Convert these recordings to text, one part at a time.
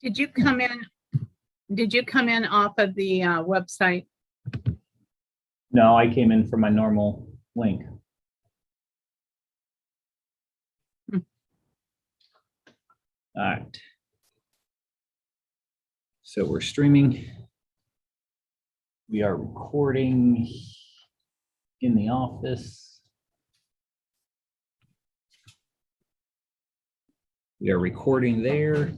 Did you come in? Did you come in off of the website? No, I came in from my normal link. Hmm. All right. So we're streaming. We are recording in the office. We are recording there.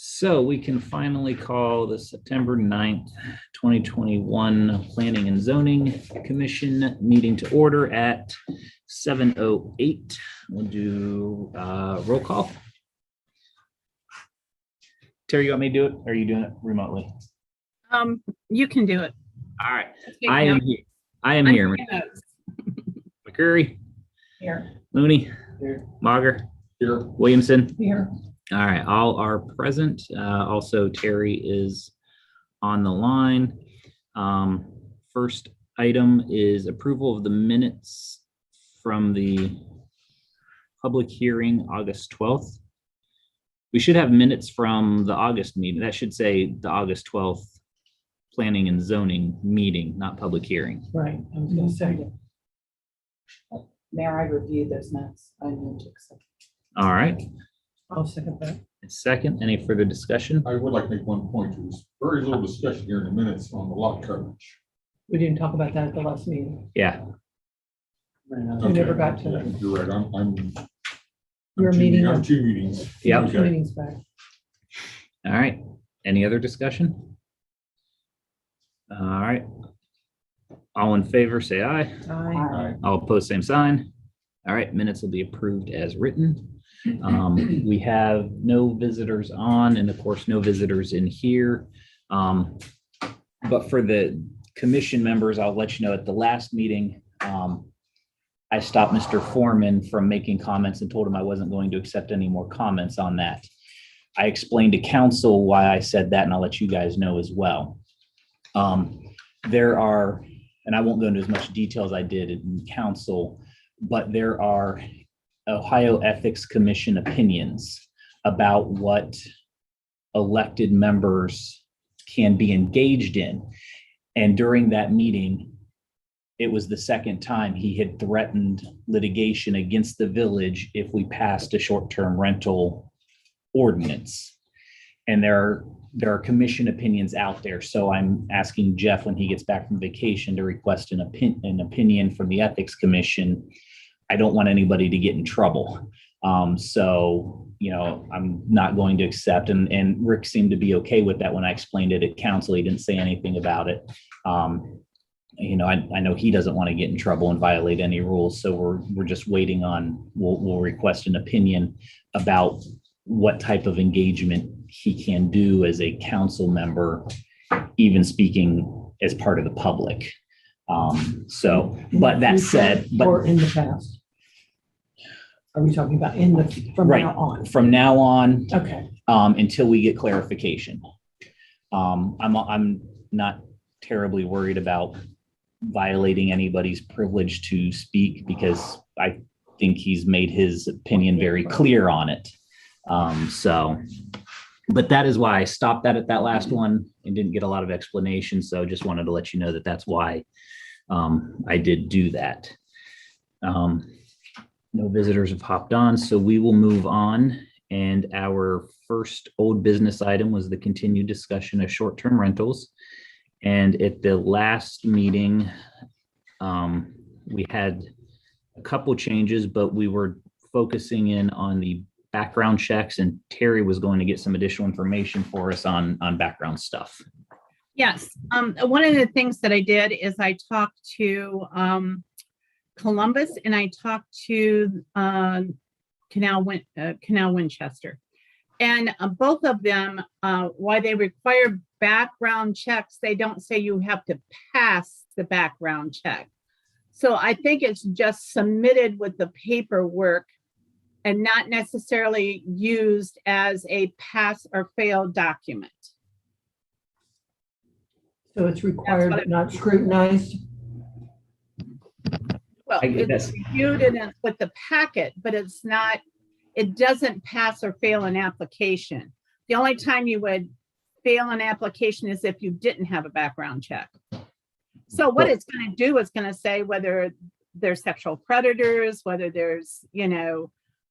So we can finally call the September 9th, 2021 Planning and Zoning Commission meeting to order at 7:08. We'll do roll call. Terry, you want me to do it? Or are you doing it remotely? You can do it. All right. Take I am notes. here. I am I'm here. taking notes. McCurry, Here. Mooney, Here. Mager, Here. Williamson. Here. All right, all are present. Also, Terry is on the line. First item is approval of the minutes from the public hearing, August 12th. We should have minutes from the August meeting. That should say the August 12th Planning and Zoning meeting, not public hearing. Right, I was gonna say. Mayor, I reviewed those minutes. I knew to accept. All right, I'll second that. second, any further discussion? I would like to make one point. There was very little discussion here in the minutes on the lot coverage. We didn't talk about that at the last meeting. Yeah, We never got to Okay, it. You're right, I'm Your two meeting. I'm two meetings. yeah. Two meetings back. All right, any other discussion? All right. All in favor, say aye. Aye. Aye. All opposed, same sign. All right, minutes will be approved as written. We have no visitors on and of course, no visitors in here. But for the commission members, I'll let you know at the last meeting, I stopped Mr. Foreman from making comments and told him I wasn't going to accept any more comments on that. I explained to council why I said that, and I'll let you guys know as well. There are, and I won't go into as much detail as I did in council, but there are Ohio Ethics Commission opinions about what elected members can be engaged in. And during that meeting, it was the second time he had threatened litigation against the village if we passed a short-term rental ordinance. And there are commission opinions out there. So I'm asking Jeff when he gets back from vacation to request an opinion from the Ethics Commission. I don't want anybody to get in trouble. So, you know, I'm not going to accept, and Rick seemed to be okay with that when I explained it at council. He didn't say anything about it. You know, I know he doesn't want to get in trouble and violate any rules. So we're just waiting on, we'll request an opinion about what type of engagement he can do as a council member, even speaking as part of the public. So, but that said, Or in the past. Are we talking about from Right. now on? from now on, Okay, until we get clarification. I'm not terribly worried about violating anybody's privilege to speak because I think he's made his opinion very clear on it. But that is why I stopped that at that last one and didn't get a lot of explanation. So just wanted to let you know that that's why I did do that. No visitors have hopped on, so we will move on. And our first old business item was the continued discussion of short-term rentals. And at the last meeting, we had a couple changes, but we were focusing in on the background checks, and Terry was going to get some additional information for us on background stuff. Yes. One of the things that I did is I talked to Columbus and I talked to Canal Winchester. And both of them, why they require background checks, they don't say you have to pass the background check. So I think it's just submitted with the paperwork and not necessarily used as a pass or fail document. so it's required but not scrutinized. Well, I get it's that. reviewed in it with the packet, but it's not, it doesn't pass or fail an application. The only time you would fail an application is if you didn't have a background check. So what it's going to do is going to say whether there's sexual predators, whether there's,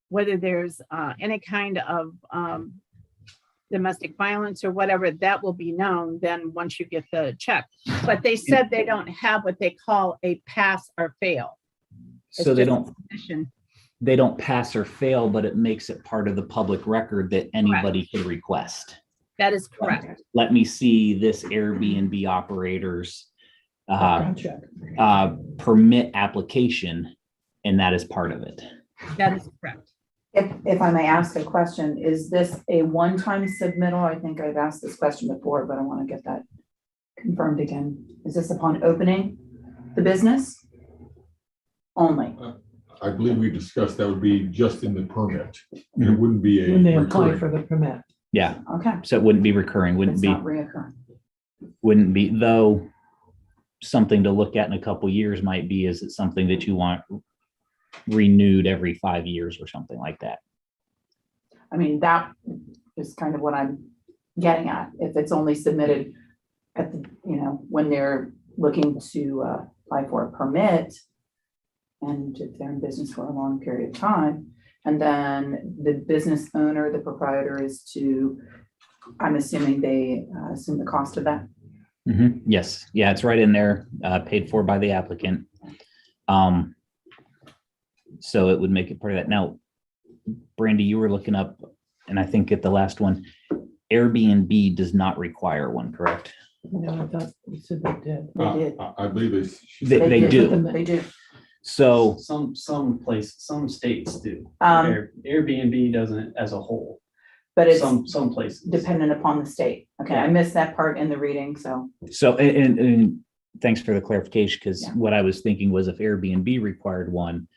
whether there's any kind of domestic violence or whatever, that will be known then once you get the check. But they said they don't have what they call a pass or fail. So they It's just don't, a submission. they don't pass or fail, but it makes it part of the public record that anybody could request. That is correct. Let me see this Airbnb operator's Background check. permit application, and that is part of it. That is correct. If I may ask a question, is this a one-time submittal? I think I've asked this question before, but I want to get that confirmed again. Is this upon opening the business only? I believe we discussed that would be just in the permit. It wouldn't be a When they apply recurring. for the permit. Yeah, Okay, so it wouldn't be recurring, it's not reoccurring. wouldn't be, though something to look at in a couple years might be, is it something that you want renewed every 5 years or something like that? I mean, that is kind of what I'm getting at. If it's only submitted at the, when they're looking to apply for a permit, and if they're in business for a long period of time, and then the business owner, the proprietor is to, I'm assuming they assume the cost of that. Yes, yeah, it's right in there, paid for by the applicant. So it would make it part of that. Now, Brandy, you were looking up, and I think at the last one, Airbnb does not require one, correct? No, I thought you said they did. They did. I believe it's. They do. They do. So, Some states do. Um, Airbnb doesn't as a whole. But it's Some places. dependent upon the state. Okay, I missed that part in the reading, so. and thanks for the clarification, because Yeah. what I was thinking was if Airbnb required one,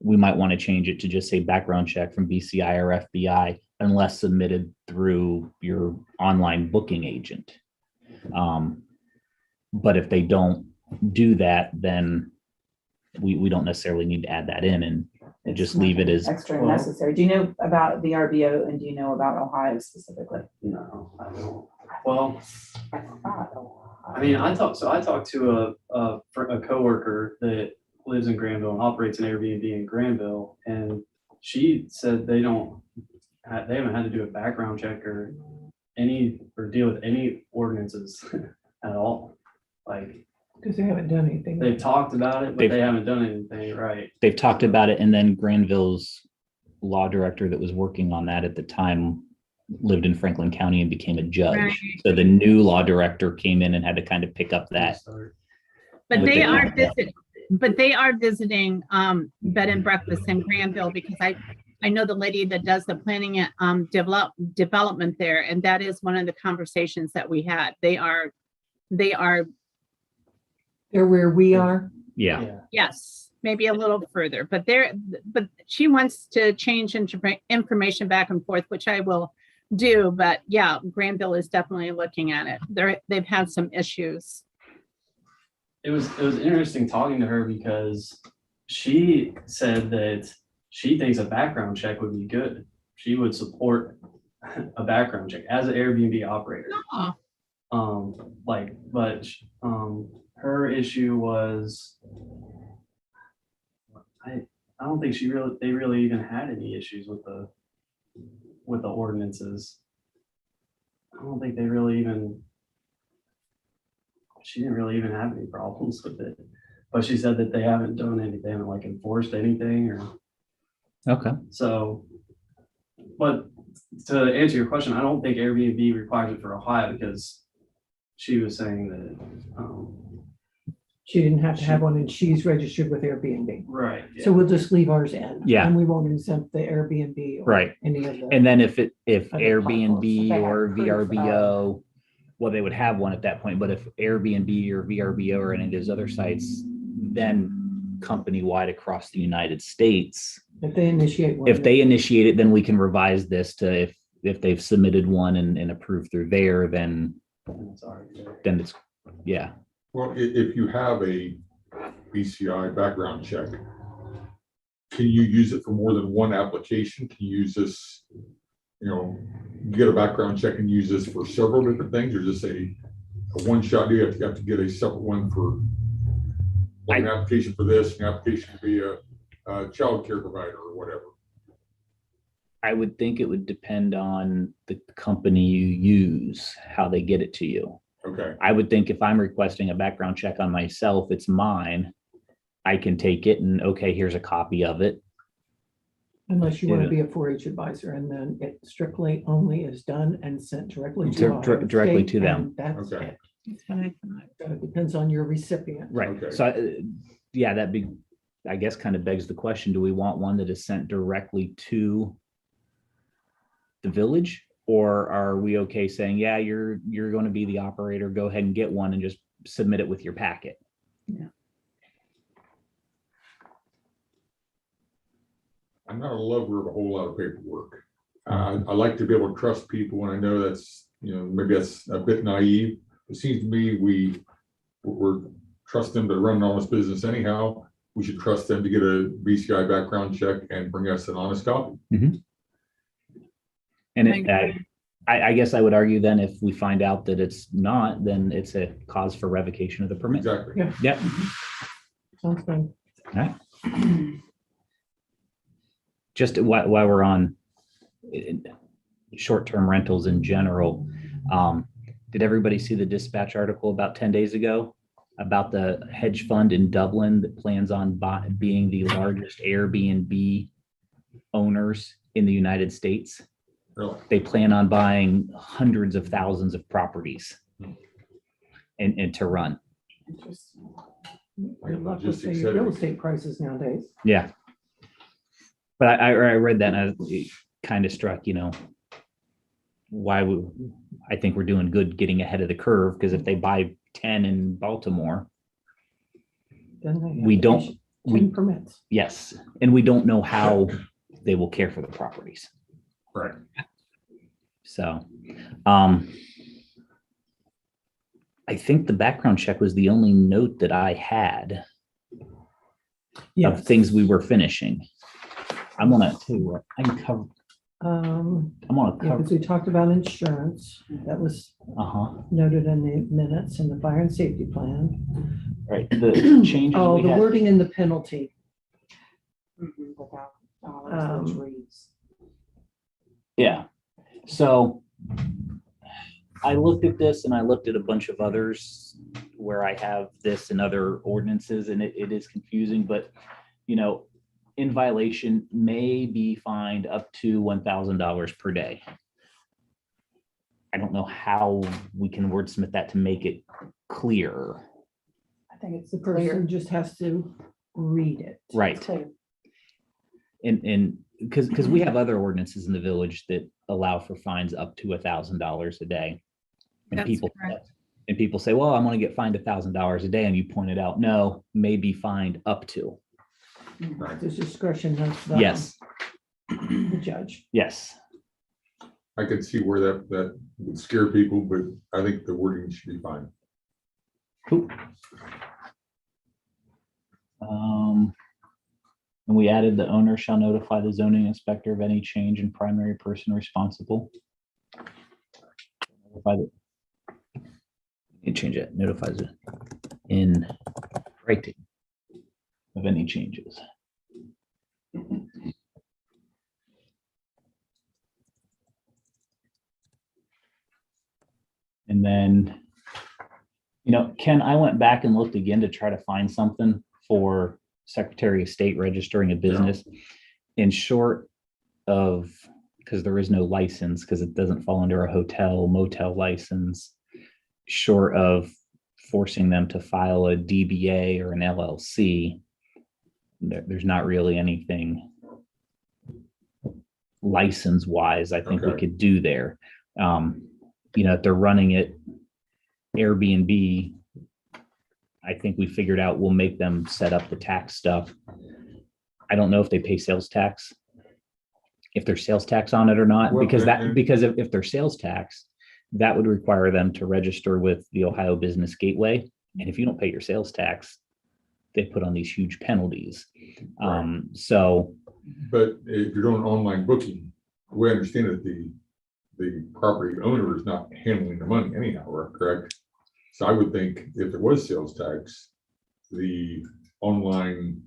we might want to change it to just say background check from BCI or FBI unless submitted through your online booking agent. But if they don't do that, then we don't necessarily need to add that in and just leave it as, Extra well- necessary. Do you know about the RBO and do you know about Ohio specifically? No, I don't. Well, I thought Ohio. I mean, I talked to a coworker that lives in Granville and operates an Airbnb in Granville, and she said they haven't had to do a background check or deal with any ordinances at all. Like, Because they haven't done anything. they've talked about it, but They've- they haven't done anything, right? they've talked about it, and then Granville's law director that was working on that at the time lived in Franklin County and became a judge. Right. So the new law director came in and had to kind of pick up that. But But they they- are visiting bed and breakfast in Granville, because I know the lady that does the planning and development there, and that is one of the conversations that we had. They are They're where we are. Yeah. yes, maybe a little further, but she wants to change information back and forth, which I will do. But yeah, Granville is definitely looking at it. They've had some issues. It was interesting talking to her because she said that she thinks a background check would be good. She would support a background check as an Airbnb operator. Oh, But her issue was, I don't think they really even had any issues with the ordinances. I don't think they really even. She didn't really even have any problems with it, but she said that they haven't done anything, they haven't like enforced anything or Okay. so. But to answer your question, I don't think Airbnb requires it for Ohio because she was saying that, She didn't have to have one and she's registered with Airbnb. right. So we'll just leave ours in. Yeah. And we won't exempt the Airbnb. Or Right. Any of the. And then if Other Airbnb platforms, or if they have proof VRBO, well, they would have one at that point, but if Airbnb or VRBO or any of those other sites, then company-wide across the United States, If they initiate one. if they initiate it, then we can revise this to if they've submitted one and approved through there, then And it's already there. it's, yeah. Well, if you have a BCI background check, can you use it for more than one application? Can you use this you know, get a background check and use this for several different things, or just a one shot? Do you have to get a separate one for like an application for this, an application to be a child care provider or whatever? I would think it would depend on the company you use, how they get it to you. Okay, I would think if I'm requesting a background check on myself, it's mine. I can take it and, okay, here's a copy of it. Unless you want Yeah. to be a 4-H advisor, and then it strictly only is done and sent directly to Directly state, to them. and that's Okay. it. That's what I thought. So it depends on your recipient. Right. Okay. So, yeah, that'd be, I guess, kind of begs the question, do we want one that is sent directly to the village? Or are we okay saying, yeah, you're going to be the operator, go ahead and get one and just submit it with your packet? I'm not a lover of a whole lot of paperwork. I like to be able to trust people, and I know that's, you know, maybe that's a bit naive. It seems to me we're trust them to run an honest business anyhow. We should trust them to get a BCI background check and bring us an honest copy. And I agree. I guess I would argue then if we find out that it's not, then it's a cause for revocation of the permit. Exactly. Yeah. Yep. Sounds good. All right. Just while we're on short-term rentals in general, did everybody see the Dispatch article about 10 days ago about the hedge fund in Dublin that plans on being the largest Airbnb owners in the United States? Really? They plan on buying hundreds of thousands of properties and to run. Interesting. Good luck with Logistics the real headache. estate prices nowadays. Yeah. But I read that and it kind of struck, you know, I think we're doing good getting ahead of the curve, because if they buy 10 in Baltimore, Then they have we to don't, issue 10 permits. yes, and we don't know how they will care for the properties. Right. So, I think the background check was the only note that I had of things we were finishing. I'm gonna tell you what, I can cover, I'm gonna Yeah, cover, because we talked about insurance. That was noted in the minutes and the fire and safety plan. right, the changes Oh, we the had. wording in the penalty. Without dollars, which reads. Yeah, so I looked at this and I looked at a bunch of others where I have this and other ordinances, and it is confusing, but you know, in violation may be fined up to $1,000 per day. I don't know how we can wordsmith that to make it clear. I think it's The clear. person just has to read it. Right. It's clear. And because we have other ordinances in the village that allow for fines up to $1,000 a day. And That's correct. people say, well, I'm going to get fined $1,000 a day. And you pointed out, no, may be fined up to. There's discretion of Yes, the judge. yes. I could see where that would scare people, but I think the wording should be fine. Cool. And we added the owner shall notify the zoning inspector of any change in primary person responsible. Notify the, you change it, notifies it in writing of any changes. And then, you know, Ken, I went back and looked again to try to find something for Secretary of State registering a business. In short of, because there is no license, because it doesn't fall under a hotel motel license, short of forcing them to file a DBA or an LLC, there's not really anything license wise I think we Okay. could do there. You know, if they're running it Airbnb, I think we figured out we'll make them set up the tax stuff. I don't know if they pay sales tax, if there's sales tax on it or not, Well, because and- because if there's sales tax, that would require them to register with the Ohio Business Gateway. And if you don't pay your sales tax, they put on these huge penalties. Right. So But if you're doing online booking, the way I understand it, the property owner is not handling the money anyhow, correct? So I would think if there was sales tax, the online,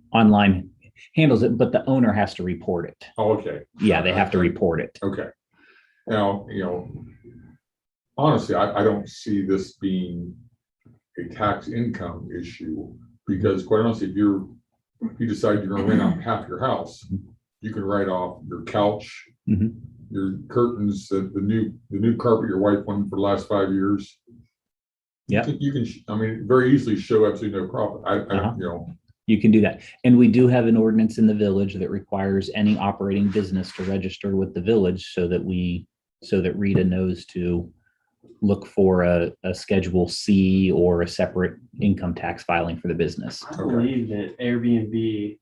handles it, but the owner has to report it. oh, okay. Yeah, they have to report it. Okay. Now, honestly, I don't see this being a tax income issue because quite honestly, if you decide you're gonna rent out half your house, you can write off your couch, Mhm. your curtains, the new carpet your wife wanted for the last 5 years. Yeah. You can, I mean, very easily show absolutely no profit. I Uh-huh. don't, You can do that. And we do have an ordinance in the village that requires any operating business to register with the village so that Rita knows to look for a Schedule C or a separate income tax filing for the business. I believe that Airbnb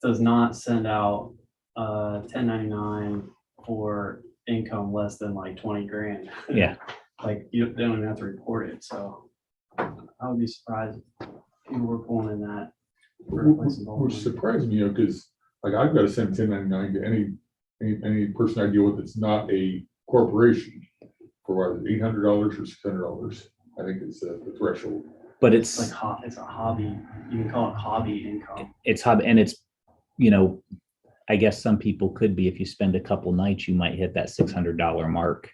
does not send out 1099 for income less than like 20 grand. Yeah. Like they don't even have to report it. So I would be surprised if people were pulling in that. for a place in which Baltimore. surprised me, because like I've got to send 1099 to any person I deal with that's not a corporation for what, $800 or $600. I think it's the threshold. But It's it's it's a hobby. You can call it hobby income. and it's, I guess some people could be, if you spend a couple nights, you might hit that $600 mark.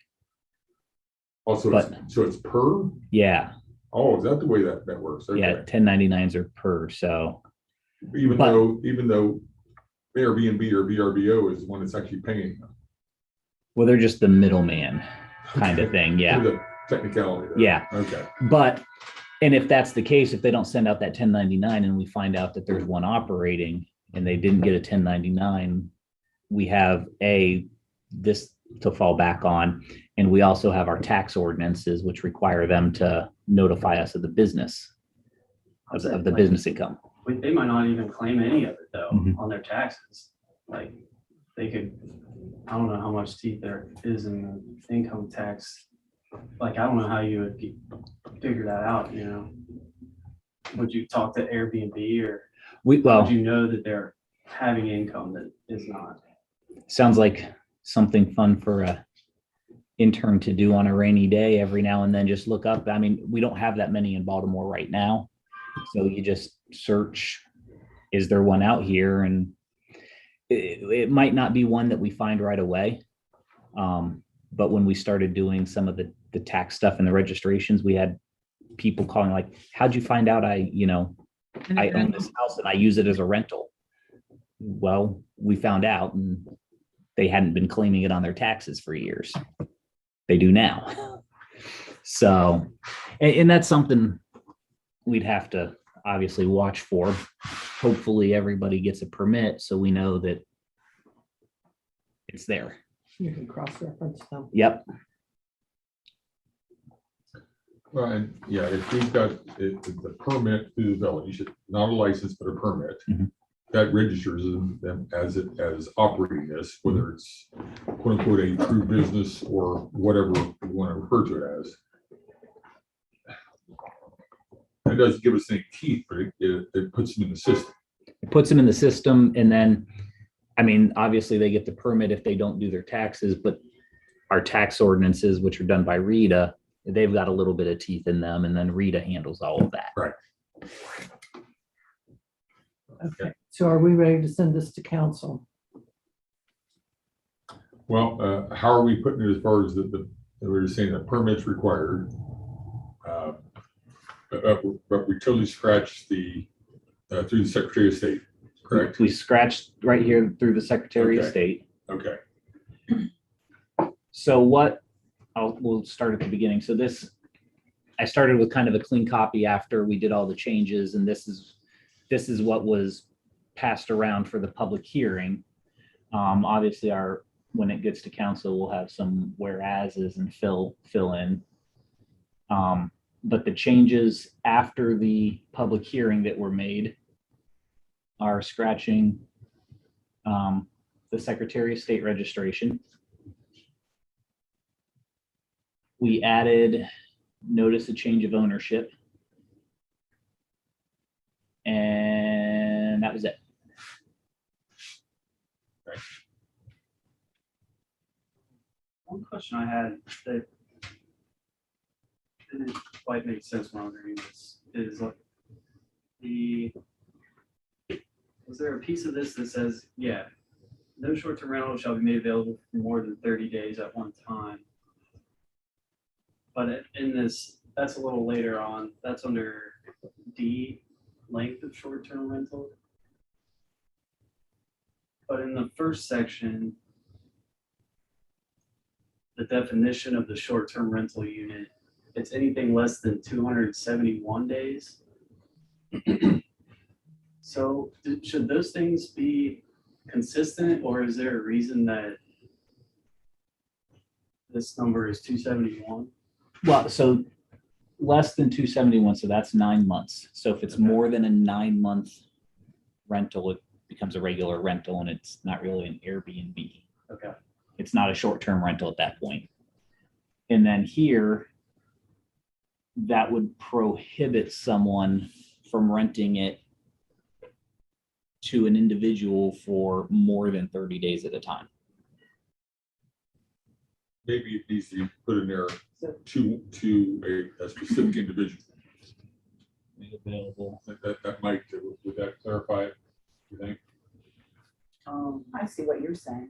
Also, so it's per? Yeah. Oh, is that the way that works? Yeah. Okay. 1099s are per. So Even but- though Airbnb or VRBO is the one that's actually paying them. well, they're just the middleman kind of Okay. thing. Yeah. The technicality there. Yeah. Okay. And if that's the case, if they don't send out that 1099 and we find out that there's one operating and they didn't get a 1099, we have this to fall back on. And we also have our tax ordinances, which require them to notify us of the business, of the business income. They might not even claim any of it though Mhm. on their taxes. Like they could, I don't know how much teeth there is in the income tax. Like, I don't know how you would figure that out, Would you talk to Airbnb or Well, would you know that they're having income that is not? sounds like something fun for a intern to do on a rainy day every now and then. Just look up. I mean, we don't have that many in Baltimore right now. So you just search, is there one out here? And it might not be one that we find right away. But when we started doing some of the tax stuff and the registrations, we had people calling like, how'd you find out I own this house and I use it as a rental? Well, we found out and they hadn't been claiming it on their taxes for years. They do now. So, and that's something we'd have to obviously watch for. Hopefully everybody gets a permit so we know that it's there. You can cross-reference them. Yep. Well, and yeah, if we've got the permit through the village, not a license, but a permit, Mhm. that registers them as operating this, whether it's quote unquote a true business or whatever we want to refer to it as. It doesn't give us any teeth, but it puts them in the system. It puts them in the system and then, I mean, obviously they get the permit if they don't do their taxes, but our tax ordinances, which are done by Rita, they've got a little bit of teeth in them and then Rita handles all of that. Right. Okay, so are we ready to send this to council? Well, how are we putting it as far as we were saying the permits required? But we totally scratched through the Secretary of State, correct? We scratched right here through the Secretary of Okay. State. Okay. So we'll start at the beginning. So I started with kind of a clean copy after we did all the changes, and this is what was passed around for the public hearing. Obviously when it gets to council, we'll have some whereases and fill in. But the changes after the public hearing that were made are scratching the Secretary of State registration. We added notice of change of ownership. And that was it. One question I had that didn't quite make sense when I was reading this is like was there a piece of this that says, yeah, no short-term rental shall be made available for more than 30 days at one time? But in this, that's a little later on, that's under D, length of short-term rental. But in the first section, the definition of the short-term rental unit, it's anything less than 271 days. So should those things be consistent, or is there a reason that this number is 271? Well, so less than 271, so that's 9 months. So if it's Okay. more than a 9-month rental, it becomes a regular rental and it's not really an Airbnb. Okay. It's not a short-term rental at that point. And then here, that would prohibit someone from renting it to an individual for more than 30 days at a time. Maybe it needs to be put in there to a specific individual. Made available. That might, would that clarify it, you think? I see what you're saying.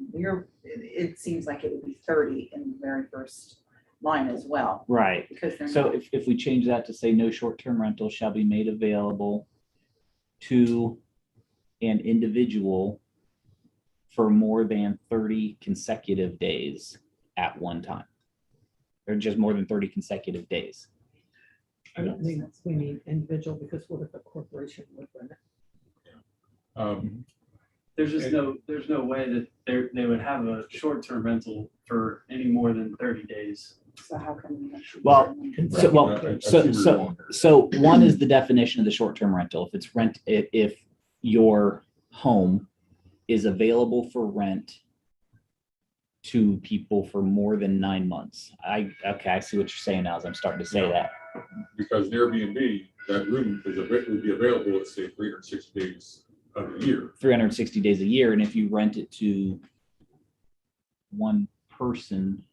It seems like it would be 30 in the very first line as well, Right. because they're So not, if we change that to say no short-term rental shall be made available to an individual for more than 30 consecutive days at one time. Or just more than 30 consecutive days. I don't think we need individual, because what if a corporation would run it? There's just there's no way that they would have a short-term rental for any more than 30 days. so how can we? Well, So, well, I see where you're going there. So one is the definition of the short-term rental. If it's rent, if your home is available for rent to people for more than 9 months. Okay, I see what you're saying now as I'm starting to say that. Because in Airbnb, that room would be available, let's say, 360 days of the year. 360 days a year. And if you rent it to one person.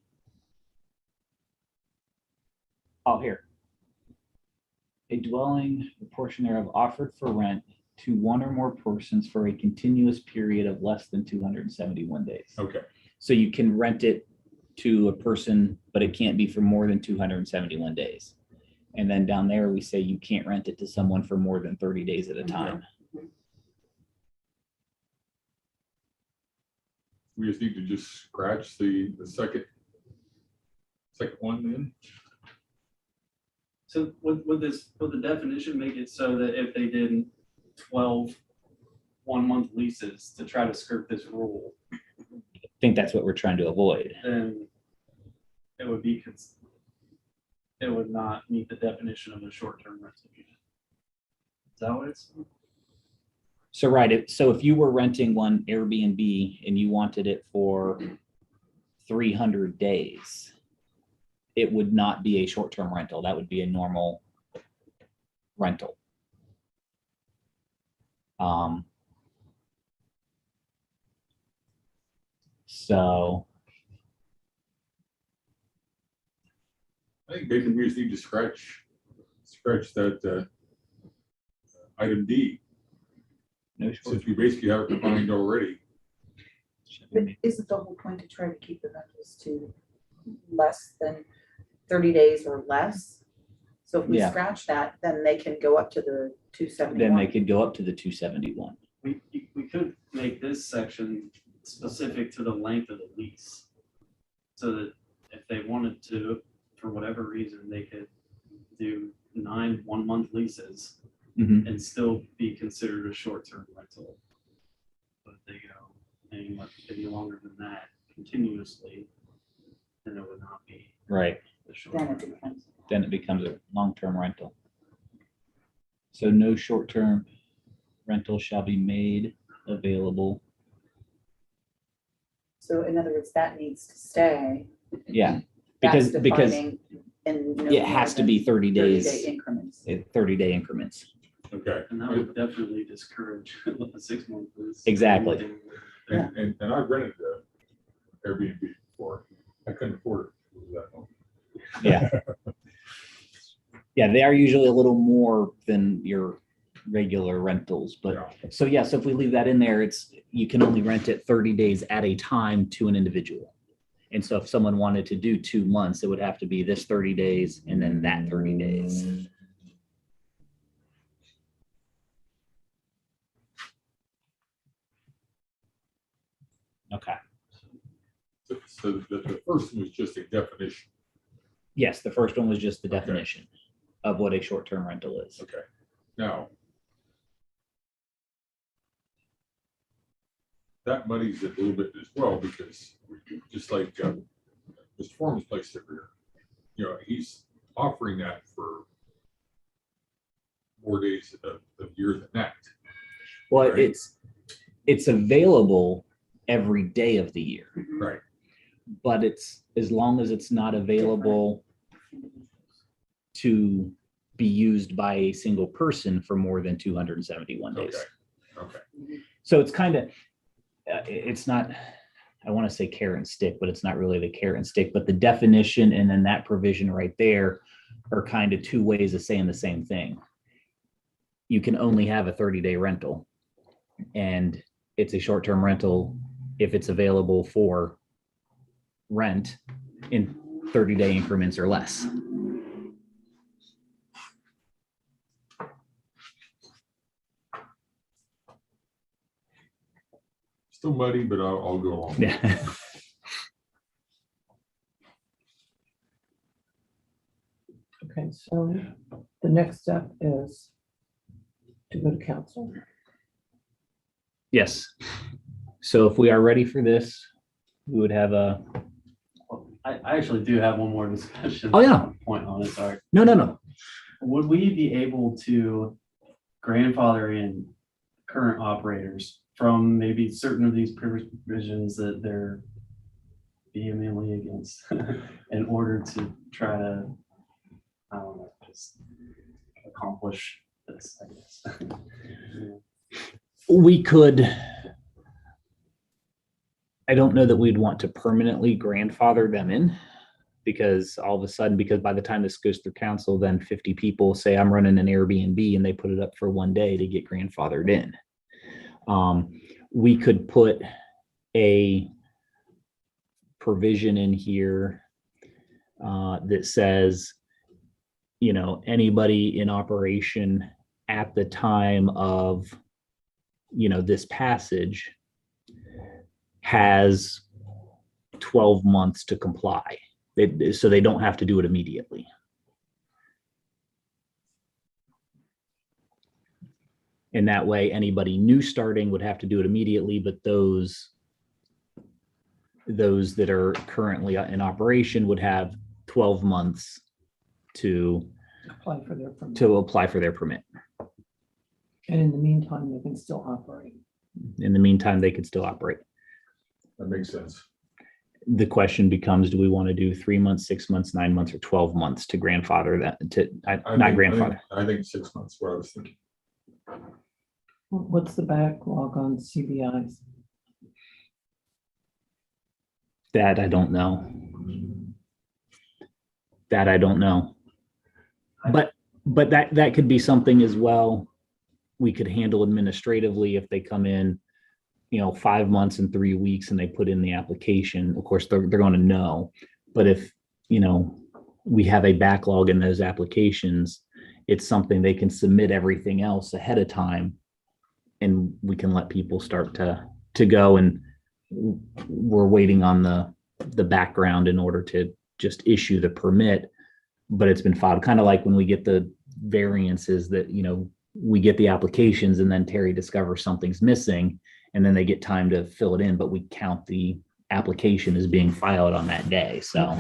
Oh, here. A dwelling, a portion thereof offered for rent to one or more persons for a continuous period of less than 271 days. Okay, So you can rent it to a person, but it can't be for more than 271 days. And then down there, we say you can't rent it to someone for more than 30 days at a time. we just need to just scratch the second one then. So would the definition make it so that if they did 12 one-month leases to try to skirt this rule, I think that's what we're trying to avoid. then it would be, it would not meet the definition of a short-term rental unit? Is that what it's? So, right. So if you were renting one Airbnb and you wanted it for 300 days, it would not be a short-term rental. That would be a normal rental. So I think maybe we just need to scratch that item D, no short. since we basically have it defined already. But isn't the whole point to try to keep the rentals to less than 30 days or less? So if we Yeah. scratch that, then they can go up to the 271. Then they could go up to the 271. We could make this section specific to the length of the lease. So that if they wanted to, for whatever reason, they could do 9 one-month leases Mhm. and still be considered a short-term rental. But if they go any longer than that continuously, then it would not be Right. a short. Then it becomes. Then it becomes a long-term rental. So no short-term rental shall be made available. So in other words, that needs to stay. Yeah, That's because defining in no it has to more be than 30 30-day days, increments. 30-day increments. Okay. And that would definitely discourage a 6-month lease. Exactly. And I've rented the Airbnb before. I couldn't afford it. That one. Yeah. Yeah, they are usually a little more than your regular rentals, but Yeah. so yeah, so if we leave that in there, it's, you can only rent it 30 days at a time to an individual. And so if someone wanted to do 2 months, it would have to be this 30 days and then that 30 days. Okay. So the first one was just a definition. Yes, the first one was just the Okay. definition of what a short-term rental is. Okay. Now, that muddies it a little bit as well, because just like Mr. Foreman's place over here, you know, he's offering that for more days of year than that. Well, Right. it's available every day of the year, Right. but it's, as long as it's not available to be used by a single person for more than 271 days. Okay. Okay. So it's kind of, it's not, I want to say carrot and stick, but it's not really the carrot and stick, but the definition and then that provision right there are kind of two ways of saying the same thing. You can only have a 30-day rental, and it's a short-term rental if it's available for rent in 30-day increments or less. Still muddy, but I'll go along. Yeah. Okay, so the next step is to go to council. Yes. So if we are ready for this, we would have a, I actually do have one more discussion. Oh, yeah. Point on it, sorry. no. Would we be able to grandfather in current operators from maybe certain of these provisions that they're vehemently against in order to try to, I don't know, just accomplish this, I guess? We could, I don't know that we'd want to permanently grandfather them in, because all of a sudden, because by the time this goes through council, then 50 people say I'm running an Airbnb and they put it up for one day to get grandfathered in. We could put a provision in here that says, you know, anybody in operation at the time of, you know, this passage has 12 months to comply. So they don't have to do it immediately. And that way, anybody new starting would have to do it immediately, but those that are currently in operation would have 12 months to Apply for their permit. apply for their permit. And in the meantime, they can still operate. In the meantime, they could still operate. That makes sense. The question becomes, do we want to do 3 months, 6 months, 9 months, or 12 months to grandfather that, not grandfather? I think 6 months, what I was thinking. What's the backlog on CBIs? That I don't know. But that could be something as well. We could handle administratively if they come in, you know, 5 months and 3 weeks and they put in the application. Of course, they're going to know. But if, you know, we have a backlog in those applications, it's something they can submit everything else ahead of time, and we can let people start to go, and we're waiting on the background in order to just issue the permit. But it's been filed, kind of like when we get the variances that, you know, we get the applications and then Terry discovers something's missing, and then they get time to fill it in, but we count the application as being filed on that day. So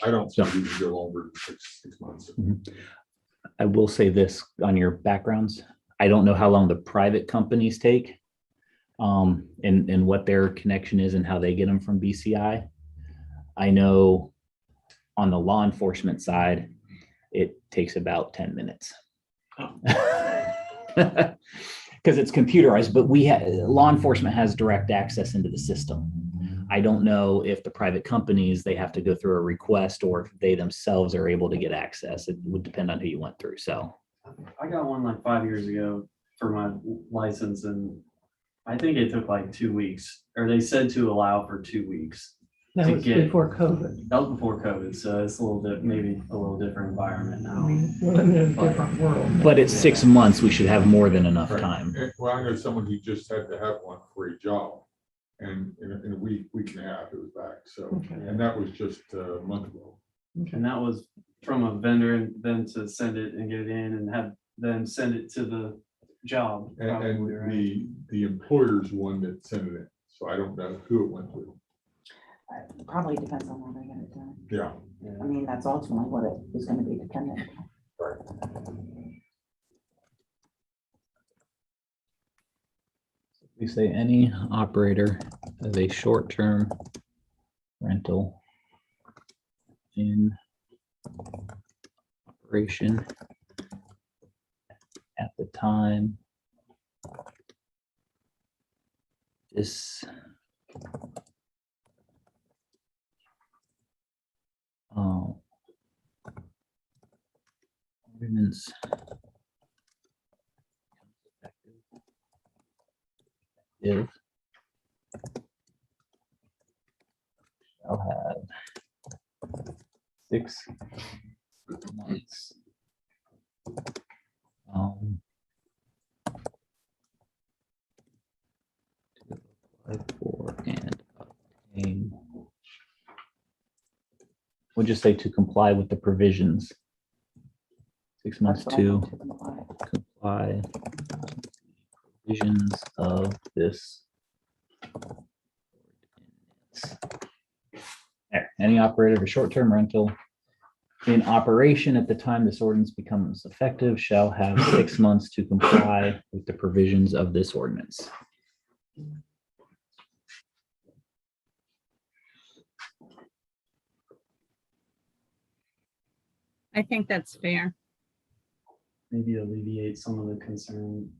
I don't think we can go longer than six months. I will say this on your backgrounds. I don't know how long the private companies take, and what their connection is and how they get them from BCI. I know on the law enforcement side, it takes about 10 minutes. Because because it's computerized, but law enforcement has direct access into the system. I don't know if the private companies, they have to go through a request, or if they themselves are able to get access. It would depend on who you went through. So I got one like 5 years ago for my license, and I think it took like 2 weeks, or they said to allow for 2 weeks. That To was get- before COVID. That was before COVID, so it's a little bit, maybe a little different environment I now. mean, we're living in a different world. but it's 6 months. We should have more than enough Right. time. Well, I know someone who just had to have one for a job, and in a week and a half, it was back, so, Okay. and that was just a month ago. And that was from a vendor, and then to send it and get it in and have them send it to the job. And probably, right? the employer's one that sent it in, so I don't know who it went to. Probably depends on where they get it done. Yeah. I mean, that's ultimately what it is gonna be dependent. We say any operator of a short-term rental in operation at the time this ordinance if shall have 6 months to apply for and obtain. We'll just say to comply with the provisions. 6 months That's what I to think comply. comply with the provisions of this ordinance. There, any operator of a short-term rental in operation at the time this ordinance becomes effective shall have 6 months to comply with the provisions of this ordinance. I think that's fair. Maybe alleviate some of the concern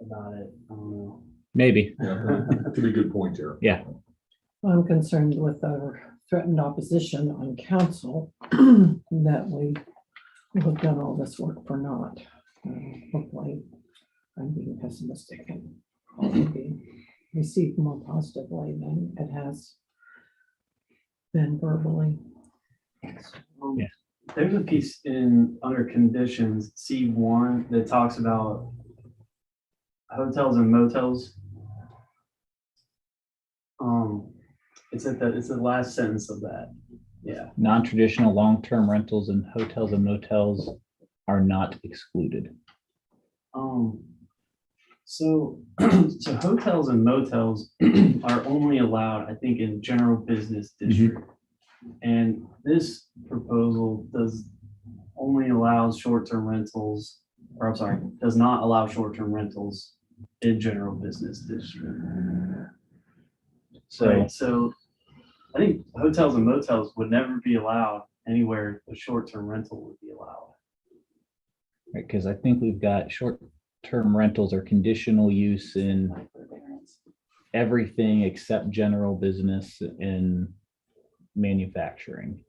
about it. I don't know. Maybe. Yeah, could be a good point there. Yeah. I'm concerned with our threatened opposition on council that we've done all this work for naught. Hopefully, I'm being pessimistic and all will be received more positively than it has been verbally. Yeah. There's a piece in under conditions, C1, that talks about hotels and motels. It's the last sentence of that. Yeah. Non-traditional long-term rentals and hotels and motels are not excluded. So hotels and motels are only allowed, I think, in general business district. And this proposal does only allows short-term rentals, or I'm sorry, does not allow short-term rentals in general business district. So, Right, so I think hotels and motels would never be allowed anywhere a short-term rental would be allowed. because I think we've got short-term rentals or conditional use in everything except general business and manufacturing.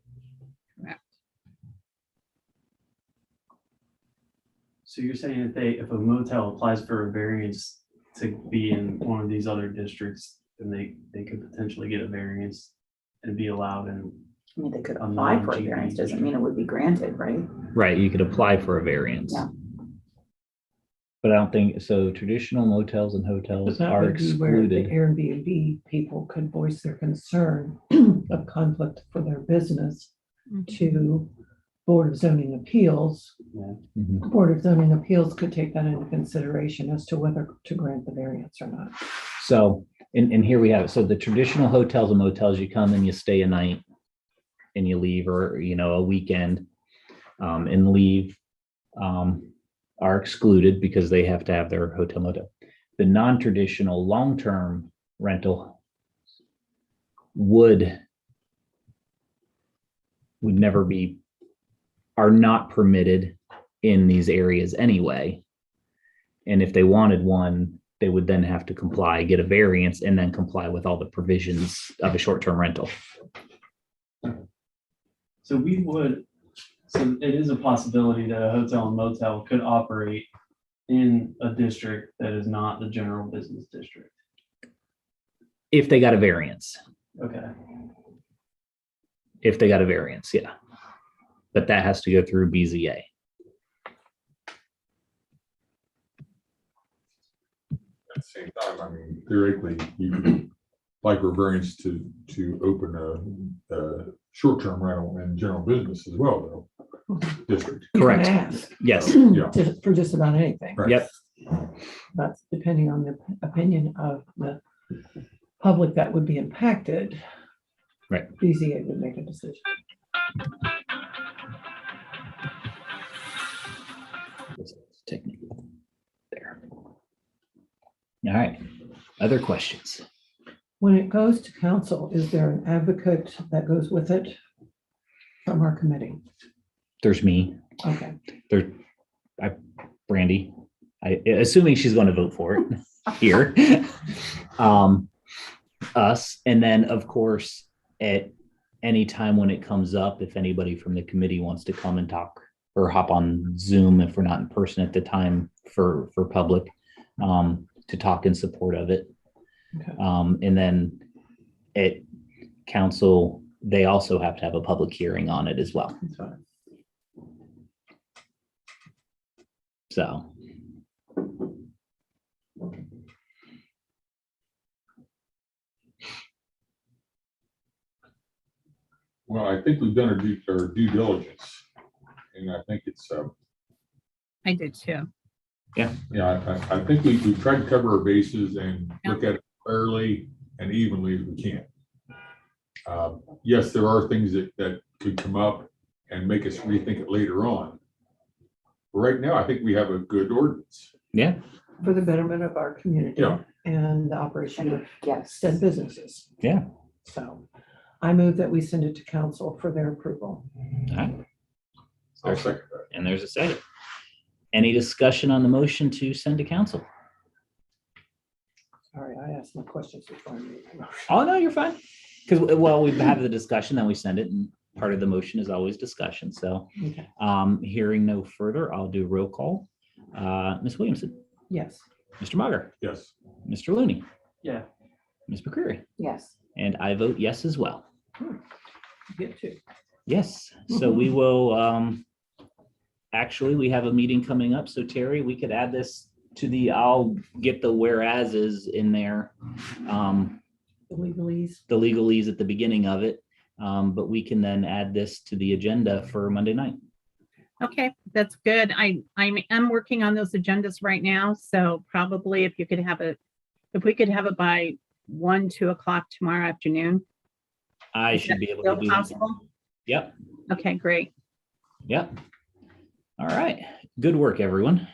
So you're saying if a motel applies for a variance to be in one of these other districts, then they could potentially get a variance and be allowed in. I mean, they could A apply for a non-GB variance, doesn't mean it would be granted, right? Right, you could apply for a variance. Yeah. But I don't think, so traditional motels and hotels But that are would be where the excluded. Airbnb people could voice their concern of conflict for their business to Board of Zoning Appeals. Mhm. Board of Zoning Appeals could take that into consideration as to whether to grant the variance or not. So, and here we have, it. So the traditional hotels and motels, you come and you stay a night and you leave, or, a weekend, and leave, are excluded because they have to have their hotel motel. The non-traditional long-term rental would never are not permitted in these areas anyway. And if they wanted one, they would then have to comply, get a variance, and then comply with all the provisions of a short-term rental. So it is a possibility that a hotel and motel could operate in a district that is not the general business district. If they got a variance, Okay, yeah. But that has to go through BZA. At the same time, I mean, theoretically, you could like for variance to open a short-term rental in general business as well, though, district. You can Correct. ask Yes, Yeah. for just about anything. Right. yep, That's depending on the opinion of the public that would be impacted. Right. BZA would make a decision. technically. There. All right, other questions? When it goes to council, is there an advocate that goes with it from our committee? There's me, Okay, Brandy, assuming she's going to vote for it here. Us, and then of course, at any time when it comes up, if anybody from the committee wants to come and talk or hop on Zoom, if we're not in person at the time for public, to talk in support of it. okay. And then at council, they also have to have a public hearing on it as well. That's fine. So. Well, I think we've done our due diligence, and I think it's, I did too. yeah, I think we've tried to cover our bases and look at it fairly and evenly as we can. Yes, there are things that could come up and make us rethink it later on. Right now, I think we have a good ordinance. Yeah, For the betterment of our community Yeah. and the operation of Yes. said businesses. yeah. So I move that we send it to council for their approval. All right. I'll second that. And there's a second. Any discussion on the motion to send to council? Sorry, I asked my questions before I made my motion. Oh, no, you're fine. Because, well, we have the discussion, then we send it, and part of the motion is always discussion. So Okay, hearing no further, I'll do roll call. Ms. Williamson, yes. Mr. Mager, Yes. Mr. Looney, yeah, Ms. McCreary, Yes. and I vote yes as well. You get to. Yes, so we will, actually, we have a meeting coming up, so Terry, we could add this to I'll get the whereases in there. The legalese. The legalese at the beginning of it, but we can then add this to the agenda for Monday night. Okay, that's good. I'm working on those agendas right now, so probably if we could have it by 1-2 o'clock tomorrow afternoon. I Is should that be able still to do that. possible? Yep, Okay, great. yep. All right, good work, everyone.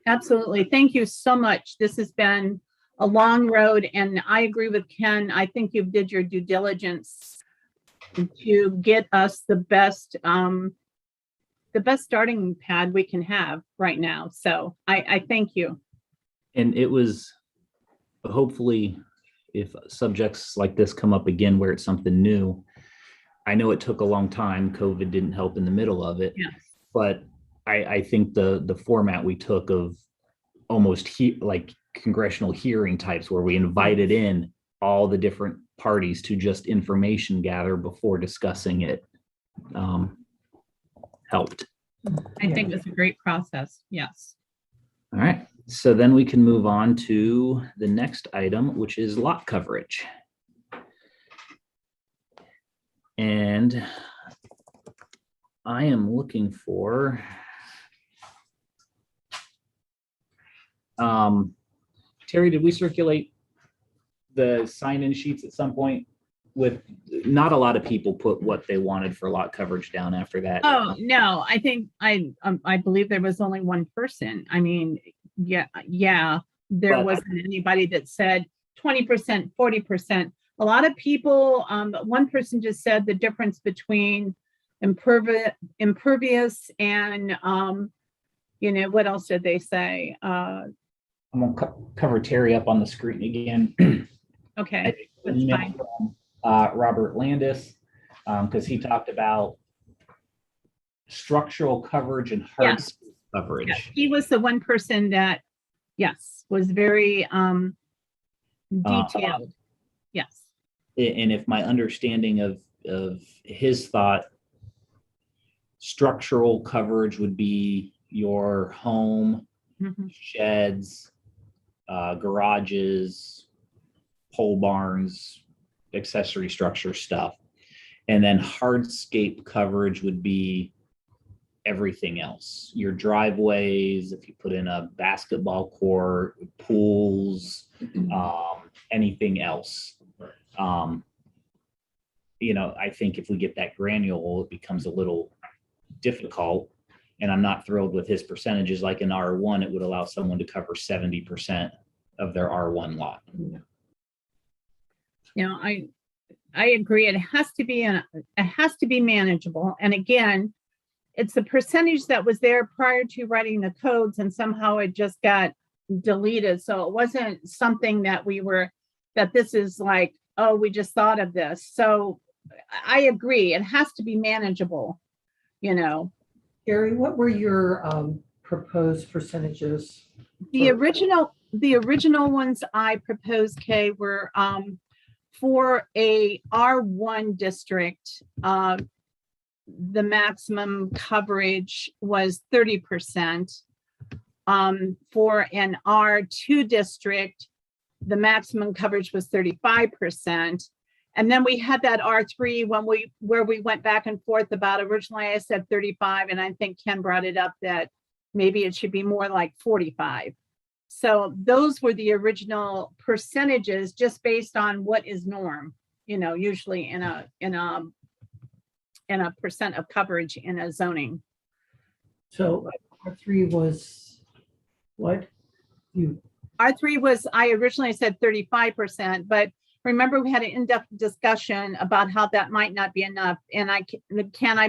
Absolutely. Thank you so much. This has been a long road, and I agree with Ken. I think you did your due diligence to get us the best starting pad we can have right now. So I thank you. And it was, hopefully, if subjects like this come up again where it's something new, I know it took a long time. COVID didn't help in the middle of it. Yes. But I think the format we took of almost like congressional hearing types where we invited in all the different parties to just information gather before discussing it helped. I think it's a great process. Yes. All right, so then we can move on to the next item, which is lot coverage. And I am looking for Terry, did we circulate the sign-in sheets at some point? With not a lot of people put what they wanted for lot coverage down after that. Oh, no, I think I believe there was only one person. I mean, yeah, there But- wasn't anybody that said 20%, 40%. A lot of people, one person just said the difference between impervious and, what else did they say? I'm gonna cover Terry up on the screen again. Okay, that's Email fine. from, Robert Landis, because he talked about structural coverage and Yes. hardscape coverage. Yes, he was the one person that, yes, was very detailed. Yes. And if my understanding of his thought, structural coverage would be your home, Mhm. sheds, garages, pole barns, accessory structure stuff. And then hardscape coverage would be everything else, your driveways, if you put in a basketball court, pools, anything else. I think if we get that granular, it becomes a little difficult. And I'm not thrilled with his percentages. Like in R1, it would allow someone to cover 70% of their R1 lot. I agree. It has to be manageable. And again, it's the percentage that was there prior to writing the codes, and somehow it just got deleted. So it wasn't something that this is like, oh, we just thought of this. So I agree. It has to be manageable, Gary, what were your proposed percentages? The original ones I proposed, Kay, were for a R1 district, the maximum coverage was 30%. For an R2 district, the maximum coverage was 35%. And then we had that R3 where we went back and forth about, originally I said 35, and I think Ken brought it up that maybe it should be more like 45. So those were the original percentages, just based on what is norm, usually in a percent of coverage in a zoning. So R3 was what? R3 was, I originally said 35%, but remember we had an in-depth discussion about how that might not be enough. And I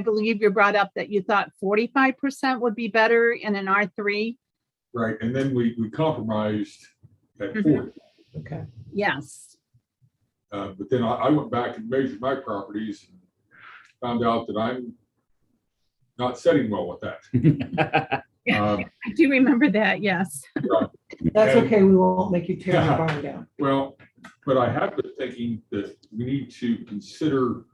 believe you brought up that you thought 45% would be better in an R3. Right, and then we compromised at 40. Okay. Yes. But then I went back and measured my properties and found out that I'm not setting well with that. I do remember that, yes. Right. That's And- okay. We won't make you tear the Yeah. barn down. Well, but I have been thinking that we need to consider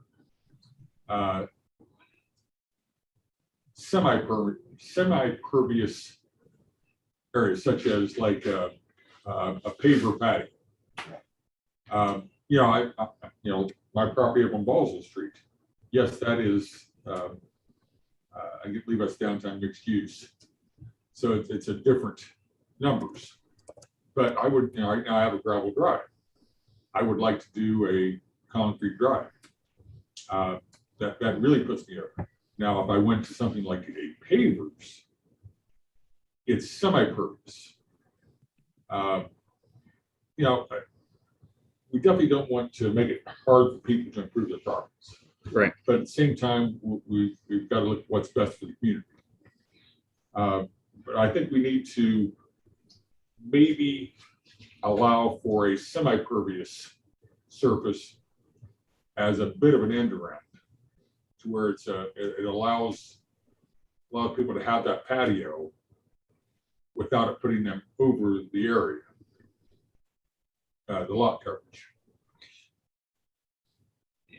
semi-pervious areas, such as like a paver patio. My property up on Balsall Street. Yes, that is, I believe that's downtown mixed use. So it's a different numbers. But I would, right now I have a gravel drive. I would like to do a concrete drive. That really puts me up. Now, if I went to something like a pavers, it's semi-pervious. We definitely don't want to make it hard for people to improve their properties. Right. But at the same time, we've got to look at what's best for the community. But I think we need to maybe allow for a semi-pervious surface as a bit of an end around, to where it allows a lot of people to have that patio without it putting them over the area, the lot coverage.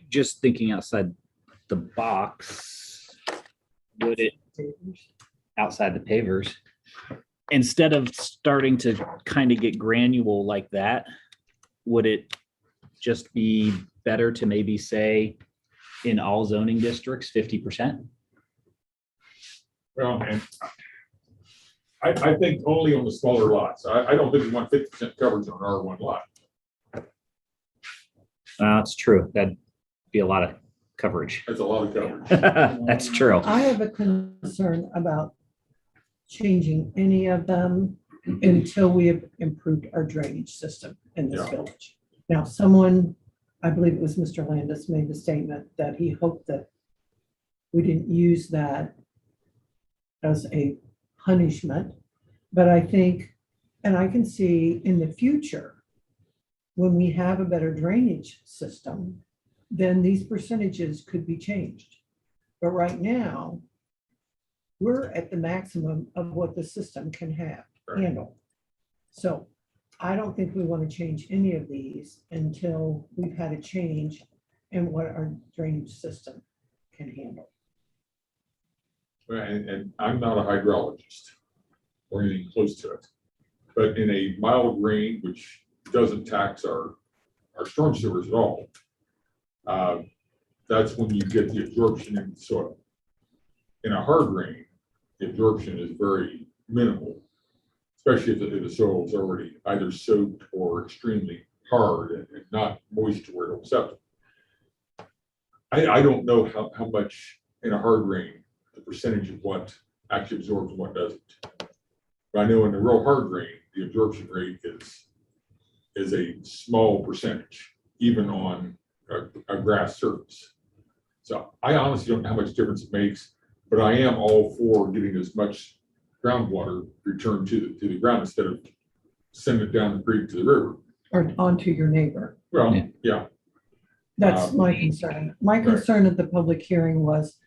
Just thinking outside the box, would it, outside the pavers, instead of starting to kind of get granular like that, would it just be better to maybe say in all zoning districts, 50%? Well, and I think only on the smaller lots. I don't think we want 50% coverage on an R1 lot. That's true. That'd be a lot of coverage. That's a lot of coverage. That's true. I have a concern about changing any of them until we have improved our drainage system in this Yeah. village. Now, someone, I believe it was Mr. Landis, made the statement that he hoped that we didn't use that as a punishment. But I think, and I can see in the future, when we have a better drainage system, then these percentages could be changed. But right now, we're at the maximum of what the system can handle. So I don't think we want to change any of these until we've had a change in what our drainage system can handle. And I'm not a hydrologist or anything close to it, but in a mild rain, which doesn't tax our storm sewers at all, that's when you get the absorption in the soil. In a hard rain, the absorption is very minimal, especially if the soil is already either soaked or extremely hard and not moist to where it'll accept it. I don't know how much in a hard rain, the percentage of what actually absorbs and what doesn't. But I know in a real hard rain, the absorption rate is a small percentage, even on a grass surface. So I honestly don't know how much difference it makes, but I am all for getting as much groundwater returned to the ground instead of sending it down the creek to the river. Or onto your neighbor. Well, Yeah. yeah, That's my concern. My right. concern at the public hearing was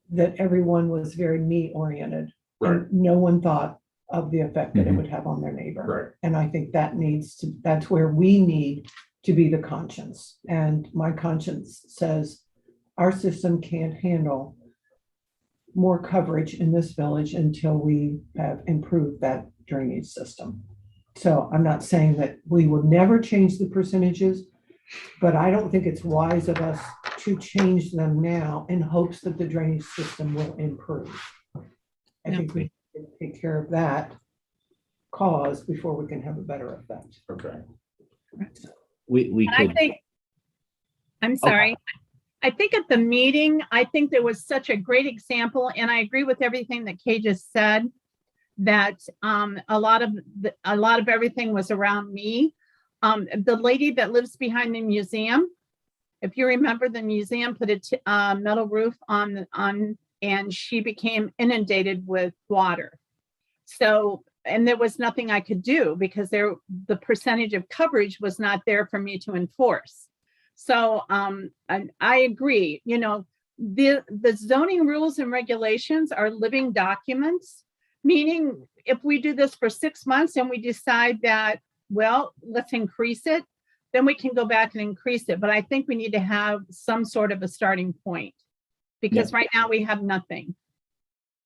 that everyone was very me-oriented. right, And no one thought of the effect that it Mhm. would have on their neighbor. right. And I think that's where we need to be the conscience. And my conscience says our system can't handle more coverage in this village until we have improved that drainage system. So I'm not saying that we will never change the percentages, but I don't think it's wise of us to change them now in hopes that the drainage system will improve. I think we can take care of that cause before we can have a better effect. Okay. We And I could, think, I'm sorry. I think at the meeting, I think there was such a great example, and I agree with everything that Kay just said, that a lot of everything was around me. The lady that lives behind the museum, if you remember, the museum put a metal roof on, and she became inundated with water. So, and there was nothing I could do because the percentage of coverage was not there for me to enforce. So I agree, the zoning rules and regulations are living documents, meaning if we do this for 6 months and we decide that, well, let's increase it, then we can go back and increase it. But I think we need to have some sort of a starting point because right now we have nothing.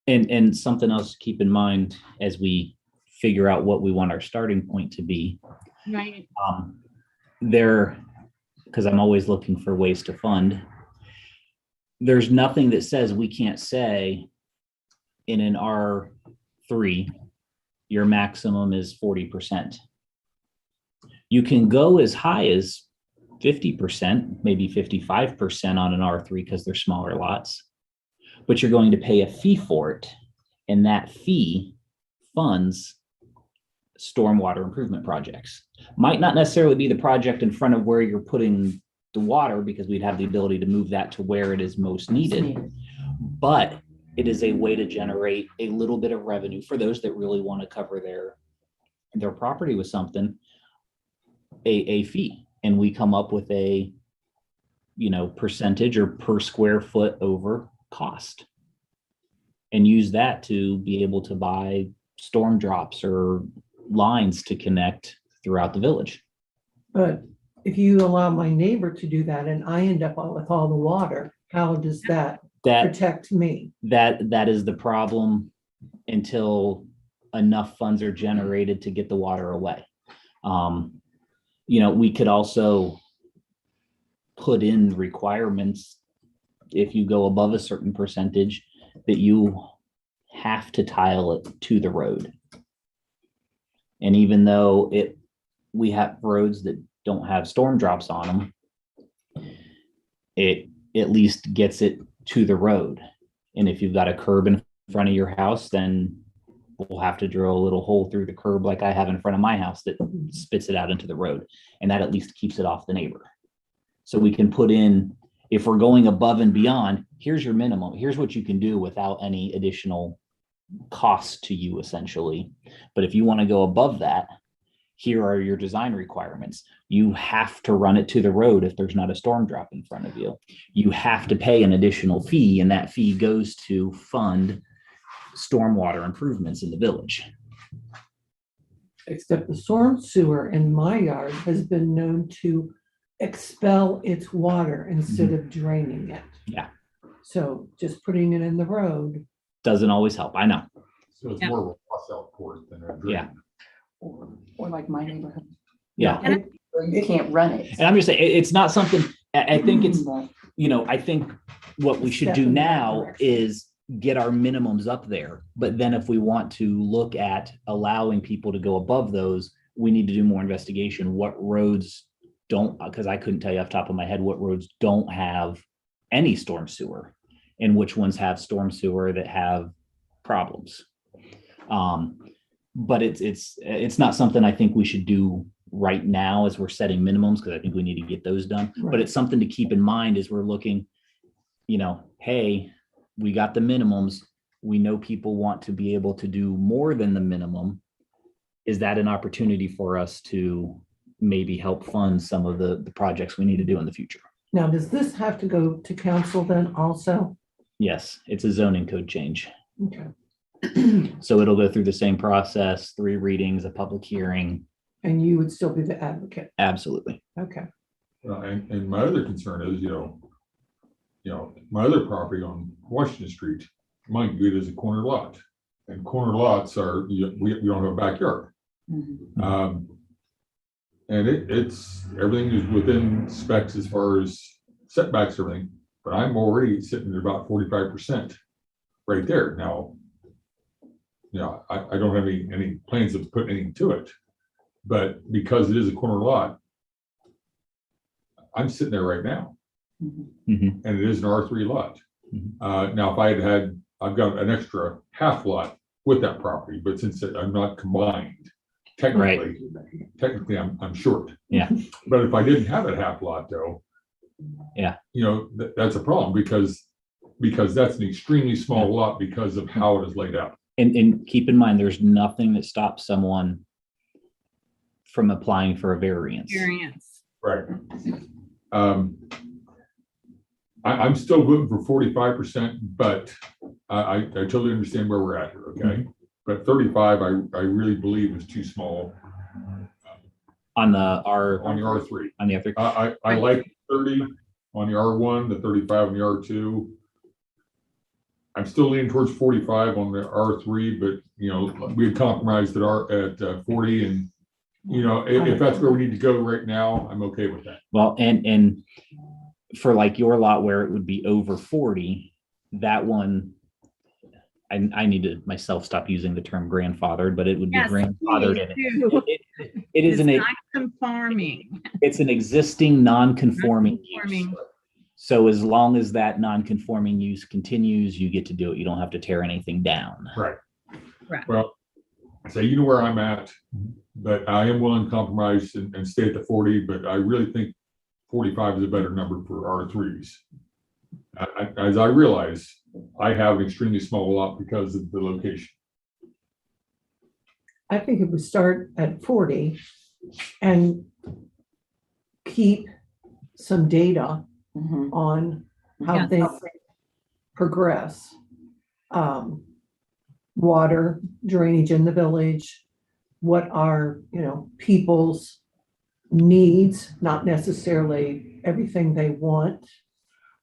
and something else to keep in mind as we figure out what we want our starting point to be. Right. Because I'm always looking for ways to fund. There's nothing that says we can't say in an R3, your maximum is 40%. You can go as high as 50%, maybe 55% on an R3 because they're smaller lots, but you're going to pay a fee for it. And that fee funds stormwater improvement projects. Might not necessarily be the project in front of where you're putting the water because we'd have the ability to move that to where it is most needed. But it is a way to generate a little bit of revenue for those that really want to cover their property with something, a fee. And we come up with a, percentage or per square foot over cost. And use that to be able to buy storm drops or lines to connect throughout the village. But if you allow my neighbor to do that and I end up with all the water, how does that protect me? That is the problem until enough funds are generated to get the water away. We could also put in requirements if you go above a certain percentage that you have to tile it to the road. And even though we have roads that don't have storm drops on them, it at least gets it to the road. And if you've got a curb in front of your house, then we'll have to drill a little hole through the curb like I have in front of my house that spits it out into the road. And that at least keeps it off the neighbor. So we can put in, if we're going above and beyond, here's your minimum. Here's what you can do without any additional cost to you essentially. But if you want to go above that, here are your design requirements. You have to run it to the road if there's not a storm drop in front of you. You have to pay an additional fee, and that fee goes to fund stormwater improvements in the village. Except the storm sewer in my yard has been known to expel its water instead of draining it. Yeah. So just putting it in the road. Doesn't always help, I know. So it's Yeah. more of a cross out port than a drain. Yeah. Or like my neighborhood, Yeah. And where you can't run it. And I'm just saying, it's not something, I think it's, But I think what we should Step do in that now direction. is get our minimums up there. But then if we want to look at allowing people to go above those, we need to do more investigation. What roads don't, because I couldn't tell you off the top of my head what roads don't have any storm sewer and which ones have storm sewer that have problems. But it's not something I think we should do right now as we're setting minimums, because I think we need to get those done. But Right. it's something to keep in mind as we're looking, hey, we got the minimums. We know people want to be able to do more than the minimum. Is that an opportunity for us to maybe help fund some of the projects we need to do in the future? now, does this have to go to council then also? Yes, it's a zoning code change. Okay. So it'll go through the same process, 3 readings, a public hearing. And you would still be the advocate? Absolutely. Okay. And my other concern is, my other property on Washington Street, mind you, it is a corner lot. And corner lots are, we don't have a backyard. mhm. And it's, everything is within specs as far as setbacks, everything, but I'm already sitting at about 45% right there now. I don't have any plans of putting anything to it, but because it is a corner lot, I'm sitting there right now, Mhm. and it is an R3 lot. Mhm. Now, if I've got an extra half lot with that property, but since I'm not combined, technically I'm short. Yeah. But if I didn't have a half lot though. Yeah. That's a problem because that's an extremely small lot because of how it is laid out. And keep in mind, there's nothing that stops someone from applying for a variance. Experience. Right. I'm still voting for 45%, but I totally understand where we're at here, okay? But 35, I really believe is too small On the on the R3. on the other. I like 30 on the R1, the 35 on the R2. I'm still leaning towards 45 on the R3, but we had compromised at 40, and if that's where we need to go right now, I'm okay with that. Well, and for like your lot where it would be over 40, that one, I need to myself stop using the term grandfathered, but it would be Yes, grandfathered in please it. do. It is It's an, not conforming. it's an existing non-conforming use. Non-conforming. So as long as that non-conforming use continues, you get to do it. You don't have to tear anything down. Right. Right. Well, so where I'm at, but I am willing to compromise and stay at the 40, but I really think 45 is a better number for R3s. As I realize, I have an extremely small lot because of the location. I think if we start at 40 and keep some data Mhm. on how Yes. things progress. Water, drainage in the village, what are, people's needs, not necessarily everything they want.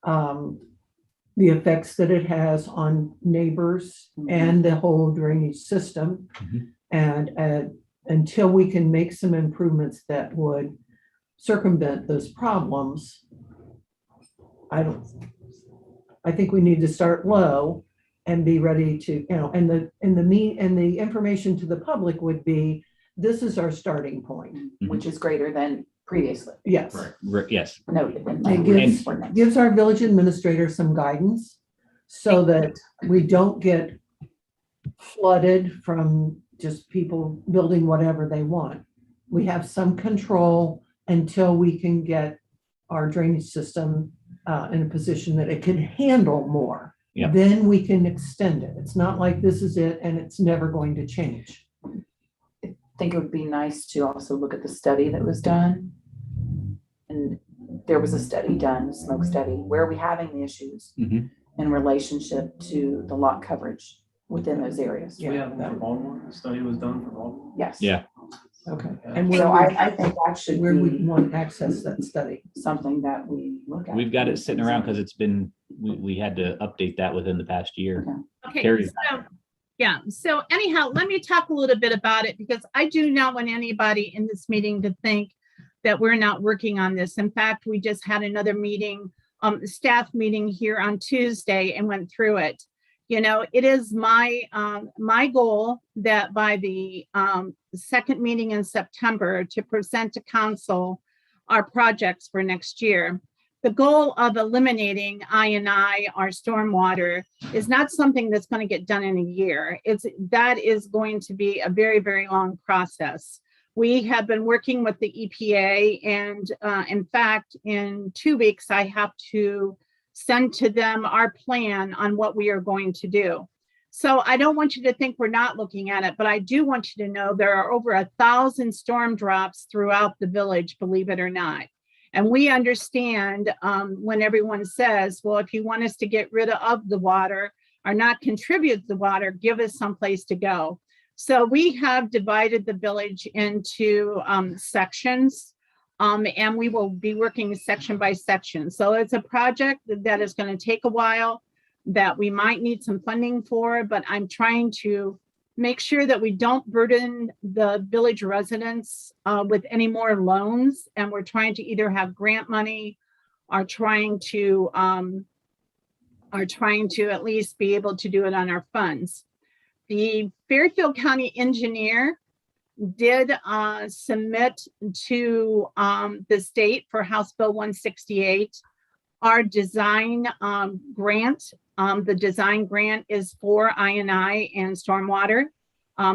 The effects that it has on neighbors and the whole drainage system. Mhm. And until we can make some improvements that would circumvent those problems, I think we need to start low and be ready to, and the information to the public would be, this is our starting point. Which is greater than previously Yes. Right. Yes. noted in It the gives, ordinance. gives our village administrator some guidance so that we don't get flooded from just people building whatever they want. We have some control until we can get our drainage system in a position that it can handle more. Yep. then we can extend it. It's not like this is it and it's never going to change. I think it would be nice to also look at the study that was done. And there was a study done, smoke study, where are we having the issues Mhm. in relationship to the lot coverage within those areas? We have one for Baltimore, the study was done for Baltimore. Yes. Yeah. Okay. Yeah. And So where, I think that should where we be want access that study. something that we look at. We've got it sitting around because it's been, we had to update that within the past year. Okay, Carrie. so, yeah, so anyhow, let me talk a little bit about it because I do not want anybody in this meeting to think that we're not working on this. In fact, we just had another meeting, staff meeting here on Tuesday and went through it. You know, it is my goal that by the second meeting in September to present to council our projects for next year. The goal of eliminating I&I, our stormwater, is not something that's going to get done in a year. That is going to be a very, very long process. We have been working with the EPA, and in fact, in 2 weeks, I have to send to them our plan on what we are going to do. So I don't want you to think we're not looking at it, but I do want you to know there are over 1,000 storm drops throughout the village, believe it or not. And we understand when everyone says, well, if you want us to get rid of the water or not contribute to the water, give us someplace to go. So we have divided the village into sections. And we will be working section by section. So it's a project that is going to take a while, that we might need some funding for, but I'm trying to make sure that we don't burden the village residents with any more loans. And we're trying to either have grant money or trying to at least be able to do it on our funds. The Fairfield County engineer did submit to the state for House Bill 168 our design grant. The design grant is for I&I and stormwater.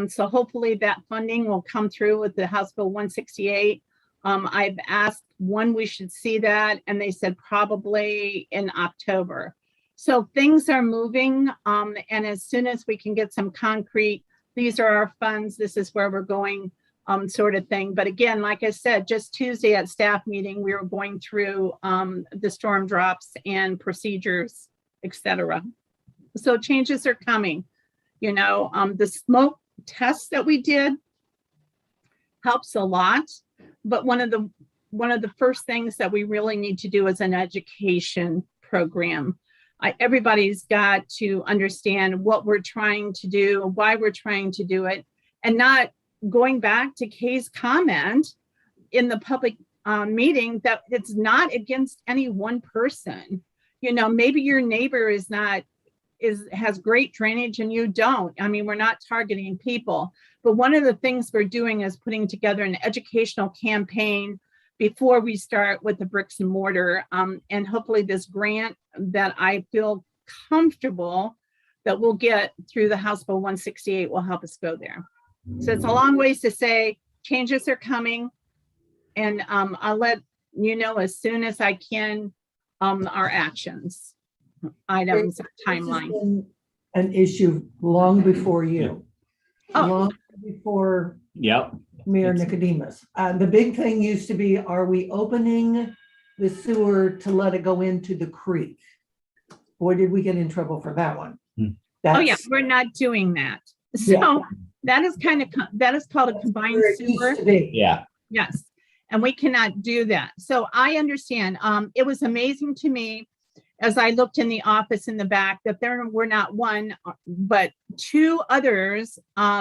So hopefully that funding will come through with the House Bill 168. I've asked when we should see that, and they said probably in October. So things are moving, and as soon as we can get some concrete, these are our funds, this is where we're going, sort of thing. But again, like I said, just Tuesday at staff meeting, we were going through the storm drops and procedures, etc. So changes are coming. You know, the smoke test that we did helps a lot. But one of the first things that we really need to do is an education program. Everybody's got to understand what we're trying to do, why we're trying to do it, and not going back to Kay's comment in the public meeting that it's not against any one person. You know, maybe your neighbor has great drainage and you don't. I mean, we're not targeting people, but one of the things we're doing is putting together an educational campaign before we start with the bricks and mortar. And hopefully this grant that I feel comfortable that we'll get through the House Bill 168 will help us go there. So it's a long ways to say changes are coming. And I'll let you know as soon as I can, our actions, items, timeline. This has been an issue long before you. Oh. Long before Yep. Mayor Nicodemus. The big thing used to be, are we opening the sewer to let it go into the creek? Boy, did we get in trouble for that one. Oh yeah, we're not doing that. So that is that is called a combined where it sewer. used to be. Yeah. Yes, and we cannot do that. So I understand. It was amazing to me as I looked in the office in the back that there were not one, but two others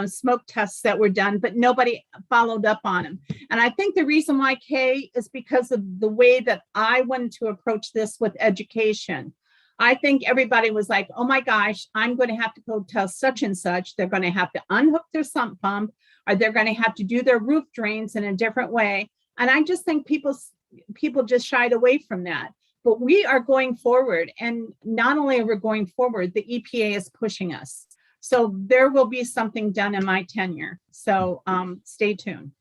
smoke tests that were done, but nobody followed up on them. And I think the reason why, Kay, is because of the way that I wanted to approach this with education. I think everybody was like, oh my gosh, I'm going to have to go test such and such. They're going to have to unhook their sump pump, or they're going to have to do their roof drains in a different way. And I just think people just shied away from that. But we are going forward, and not only are we going forward, the EPA is pushing us. So there will be something done in my tenure. So stay tuned.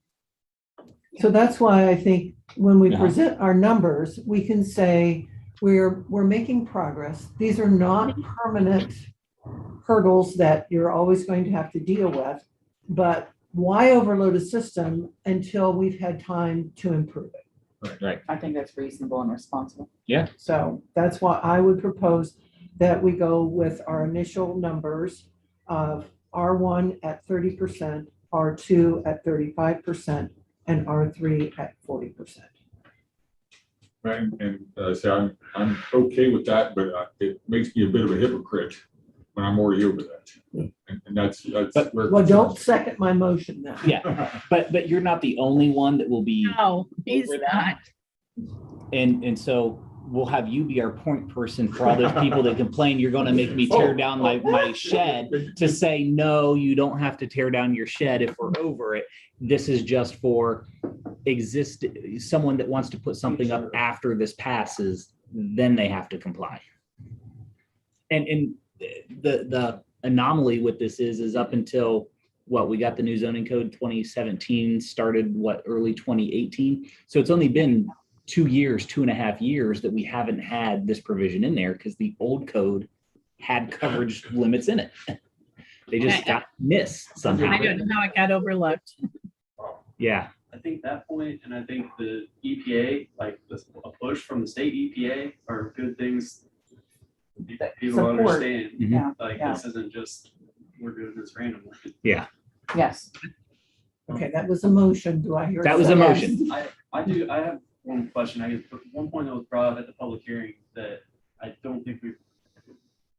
So that's why I think when we Yeah. present our numbers, we can say we're making progress. These are not permanent hurdles that you're always going to have to deal with, but why overload a system until we've had time to improve it? Right. I think that's reasonable and responsible. So that's why I would propose that we go with our initial numbers of R1 at 30%, R2 at 35%, and R3 at 40%. Right, and so I'm okay with that, but it makes me a bit of a hypocrite when I'm already over that. And that's where. Well, don't second my motion then. Yeah, but you're not the only one that will be No, he's over that. not. And so we'll have you be our point person for all those people that complain you're going to make me tear down my shed, to say, no, you don't have to tear down your shed if we're over it. This is just for someone that wants to put something up after this passes, then they have to comply. And the anomaly with this is up until what, we got the new zoning code 2017, started early 2018. So it's only been 2.5 years that we haven't had this provision in there, because the old code had coverage limits in it. They just got missed somehow. I don't know how it got overlooked. Yeah. I think that point, and I think the EPA, like a push from the state EPA, are good things. People Support. understand, Yeah, like yeah. this isn't just, we're doing this randomly. Yes. Okay, that was a motion. Do I hear? That was a second? motion. I have one question. One point that was brought up at the public hearing that I don't think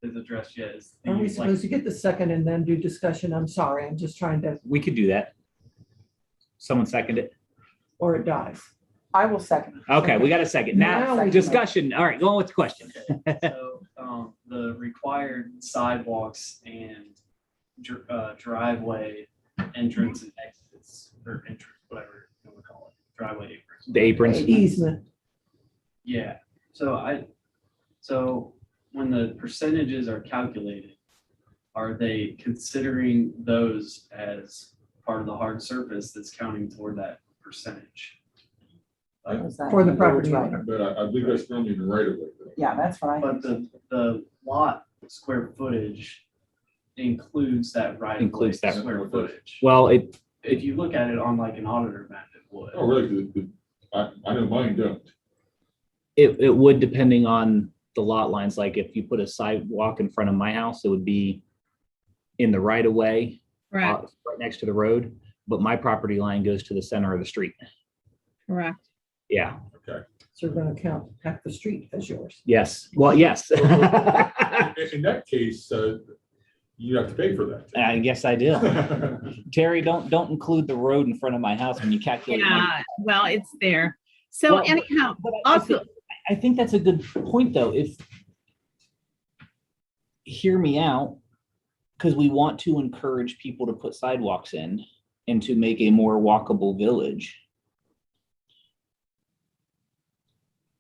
is addressed yet is Are we the, supposed to get the second and then do discussion? I'm sorry, I'm just trying to, We could do that. Someone second it. or it dies. I will second. Okay, we got a second. Now Now, we- discussion. All right, going with the question. So, the required sidewalks and driveway entrance and exits, or entrance, whatever you want to call it, driveway aprons. The aprons. Easement. Yeah, so when the percentages are calculated, are they considering those as part of the hard surface that's counting toward that percentage? For the property Right. owner. But I believe that's not even right away. Yeah, that's what I But think. the lot square footage includes that right of way Includes that. square footage. Well, If you look at it on like an auditor map, it would. Oh, really? I know mine don't. it would, depending on the lot lines. Like if you put a sidewalk in front of my house, it would be in the right of way, Correct, right next to the road. But my property line goes to the center of the street. correct. Yeah. So we're gonna count half the street as yours. Yes. Well, yes. In that case, you have to pay for that. I guess I do. Terry, don't include the road in front of my house when you calculate. Yeah, well, it's there. So Well, anyhow, But I also, think- I think that's a good point, though. Hear me out, because we want to encourage people to put sidewalks in and to make a more walkable village.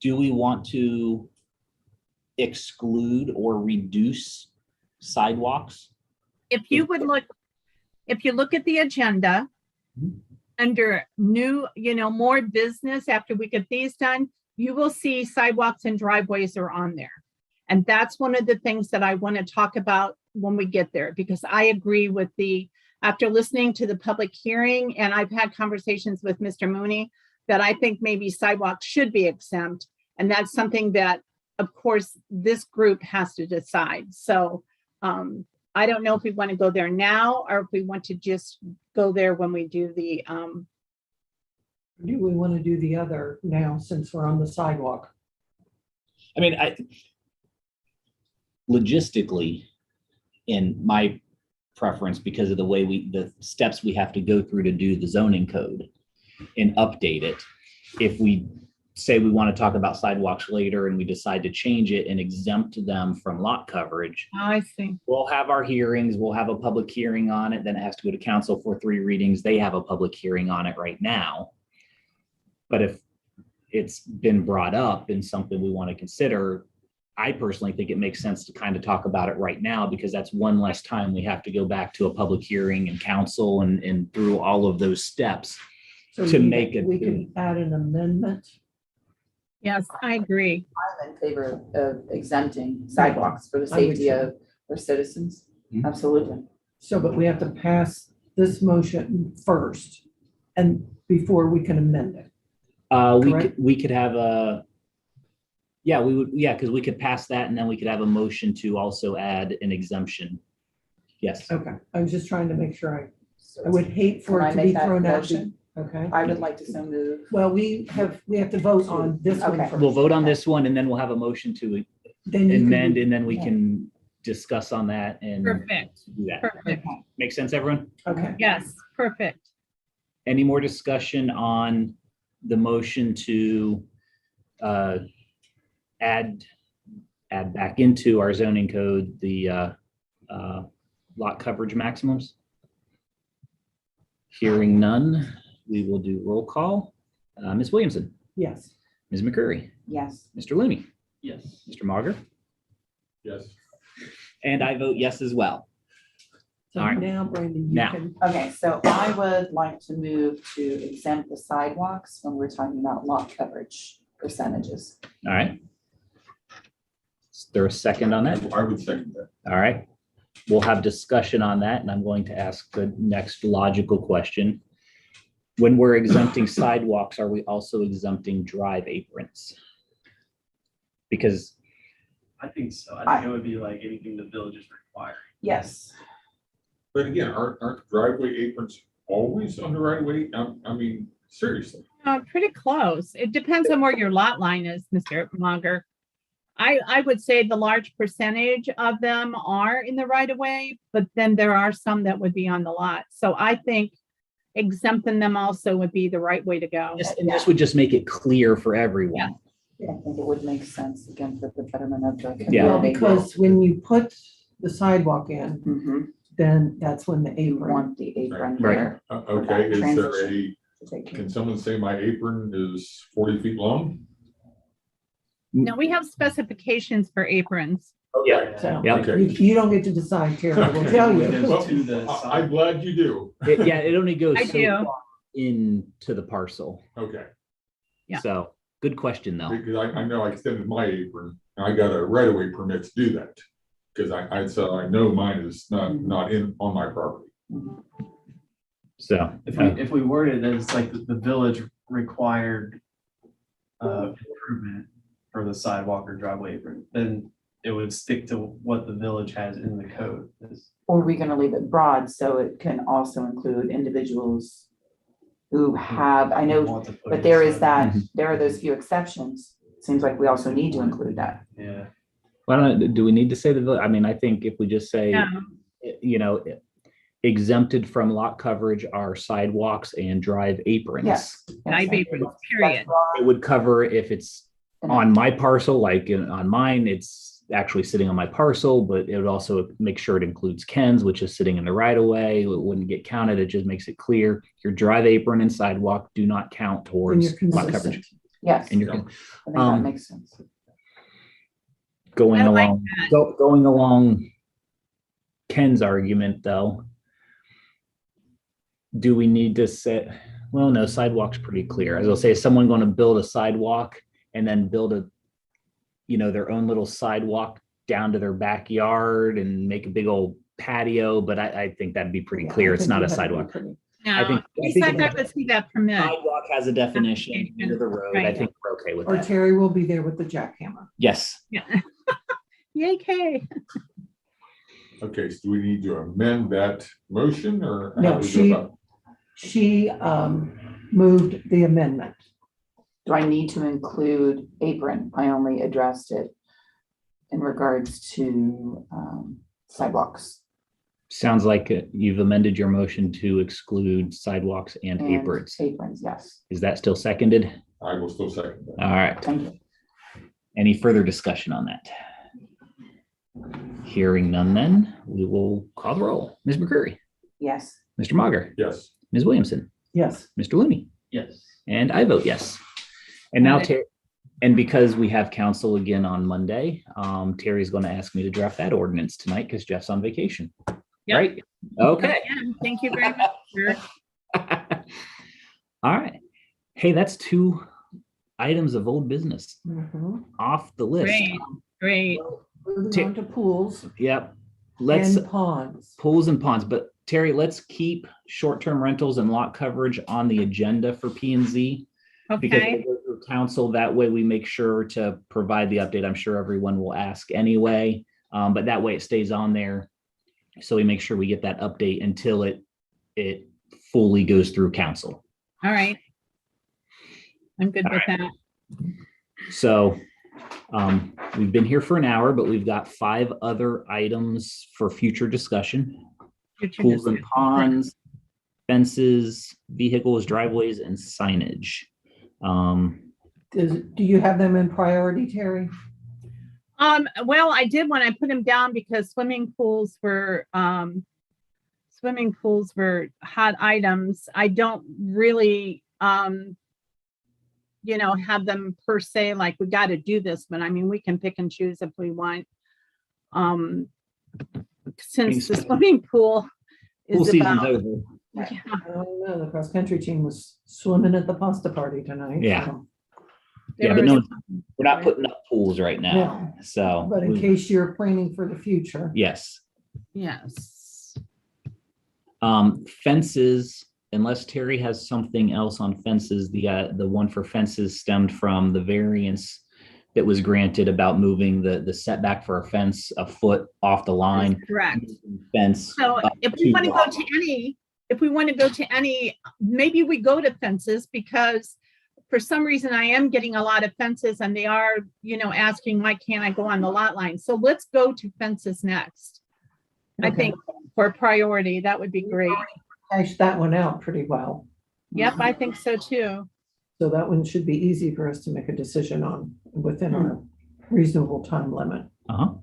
Do we want to exclude or reduce sidewalks? if you look at the agenda, Mhm. under new, more business, after we get these done, you will see sidewalks and driveways are on there. And that's one of the things that I want to talk about when we get there, because I agree with after listening to the public hearing, and I've had conversations with Mr. Mooney, that I think maybe sidewalks should be exempt. And that's something that, of course, this group has to decide. So I don't know if we want to go there now, or if we want to just go there when we do the, Do we want to do the other now since we're on the sidewalk? I mean, logistically, in my preference, because of the way the steps we have to go through to do the zoning code and update it, if we say we want to talk about sidewalks later and we decide to change it and exempt them from lot coverage, I see. we'll have our hearings, we'll have a public hearing on it, then it has to go to council for 3 readings. They have a public hearing on it right now. But if it's been brought up and something we want to consider, I personally think it makes sense to kind of talk about it right now, because that's one less time we have to go back to a public hearing and council and through all of those steps. So To we- make it- We can add an amendment Yes, I agree. I'm in favor of exempting sidewalks for the I would safety too. of our citizens. Mhm. Absolutely. So, but we have to pass this motion first and before we can amend it. Correct. We could have a, yeah, we would, yeah, because we could pass that and then we could have a motion to also add an exemption. Yes. Okay, I was just trying to make sure I would hate for Can it I to be make that thrown out. motion? Okay, I would like to so move. well, we have to vote on this one Okay. first. We'll vote on this one and then we'll have a motion to Then you can amend do- and then we yeah. can discuss on that and Perfect, do that. perfect. Make sense, everyone? Okay, Yes, perfect. Any more discussion on the motion to add back into our zoning code the lot coverage maximums? Hearing none, we will do roll call. Ms. Williamson, yes. Ms. McCurry, Yes. Mr. Looney, Yes. Mr. Mauger, Yes. and I vote yes as well. So All right. now, Brandon, you Now. can, Okay, so I would like to move to exempt the sidewalks when we're talking about lot coverage percentages. All right. Is there a second on that? I would second that. All right. We'll have discussion on that, and I'm going to ask the next logical question. When we're exempting sidewalks, are we also exempting drive aprons? Because, I think so. I think it would be like anything the village is requiring. Yes. But again, aren't driveway aprons always on the right of way? I mean, seriously. Pretty close. It depends on where your lot line is, Mr. Monger. I would say the large percentage of them are in the right of way, but then there are some that would be on the lot. So I think exempting them also would be the right way to go. this would just make it clear for everyone. I think it would make sense again for the betterment of the Yeah. well, community. because when you put the sidewalk in, Mhm. then that's when the You apron. want the apron Right. there. Okay, is there Transition. can someone say my apron is 40 feet long? No, we have specifications for aprons. Yeah. So Yeah. Okay. you don't get to decide, Terry, we'll Okay. tell It you. goes to the I'm glad you do. Yeah, it only goes I so do. far into the parcel. Okay, Yeah. So, good question though. because I know I extended my apron, and I got a right of way permit to do that. Because so I know mine is not on my property. So, If we word it as like the village required improvement for the sidewalk or driveway apron, then it would stick to what the village has in the code. Or are we gonna leave it broad so it can also include individuals who have, I know, Want to put but in there is sidewalk. that, there are those few exceptions. Seems like we also need to include that. Yeah. why don't, do we need to say the village? I mean, I think if we just say, Yeah. you know, exempted from lot coverage are sidewalks and drive aprons. Yes. Drive aprons, period. It would cover if it's on my parcel, like on mine, it's actually sitting on my parcel, but it would also make sure it includes Ken's, which is sitting in the right of way. It wouldn't get counted. It just makes it clear your drive apron and sidewalk do not count And towards you're lot consistent. coverage. Yes, I And you're think that um, makes sense. going I like along, going along Ken's argument though. Do we need to say, well, no, sidewalk's pretty clear. As I'll say, is someone going to build a sidewalk and then build a, you know, their own little sidewalk down to their backyard and make a big old patio? But I think that'd be pretty Yeah, I clear. It's think not we a have to be sidewalk. pretty- No, I think besides, I would see that permit. Sidewalk has a definition, near the road. I Right. think we're okay with Or that. Terry will be there with the jackhammer. Yes. Yeah. Yay, Kay. Okay, so do we need to amend that motion or? how No, do we go she- about it? She moved the amendment. Do I need to include apron? I only addressed it in regards to sidewalks Sounds like you've amended your motion to exclude sidewalks and and aprons. aprons, yes. Is that still seconded? I will still second that. All right. Thank you. Any further discussion on that? Hearing none, then we will call the roll. Ms. McCurry, Yes. Mr. Mauger, Yes, Ms. Williamson, Yes, Mr. Looney, Yes. and I vote yes. And now, Got it. and because we have council again on Monday, Terry's going to ask me to draft that ordinance tonight because Jeff's on vacation. Yep. Right? Okay. Again, thank you very much, sir. All right. Hey, that's 2 items of old business Mhm. off the list. Great, great. Moving on to pools Yep. Let's and ponds. pools and ponds, but Terry, let's keep short-term rentals and lot coverage on the agenda for P&Z. Because Okay, we go through council, that way we make sure to provide the update. I'm sure everyone will ask anyway, but that way it stays on there. So we make sure we get that update until it fully goes through council. all right. I'm good with that. So we've been here for an hour, but we've got 5 other items for future discussion. Future Pools and discussion. ponds, fences, vehicles, driveways, and signage. Do you have them in priority, Terry? Well, I did when I put them down because swimming pools were hot items. I don't really, have them per se, like we got to do this, but I mean, we can pick and choose if we want. Since the swimming pool Pool is season's about, over. yeah, Oh, no, the cross-country team was swimming at the pasta party tonight. Yeah. so- Yeah, but there no, was- we're not putting up pools right now. So, But in case you're planning for the future. yes. yes. Fences, unless Terry has something else on fences, the one for fences stemmed from the variance that was granted about moving the setback for a fence a foot off the line. Correct. Fence. So up if we want to the- go to any, maybe we go to fences because for some reason I am getting a lot of fences and they are, asking why can't I go on the lot line? So let's go to fences next. I Okay. think for priority, that would be great. Hashed that one out pretty well. Yep, I think so too. So that one should be easy for us to make a decision on within our reasonable time limit. Uh-huh.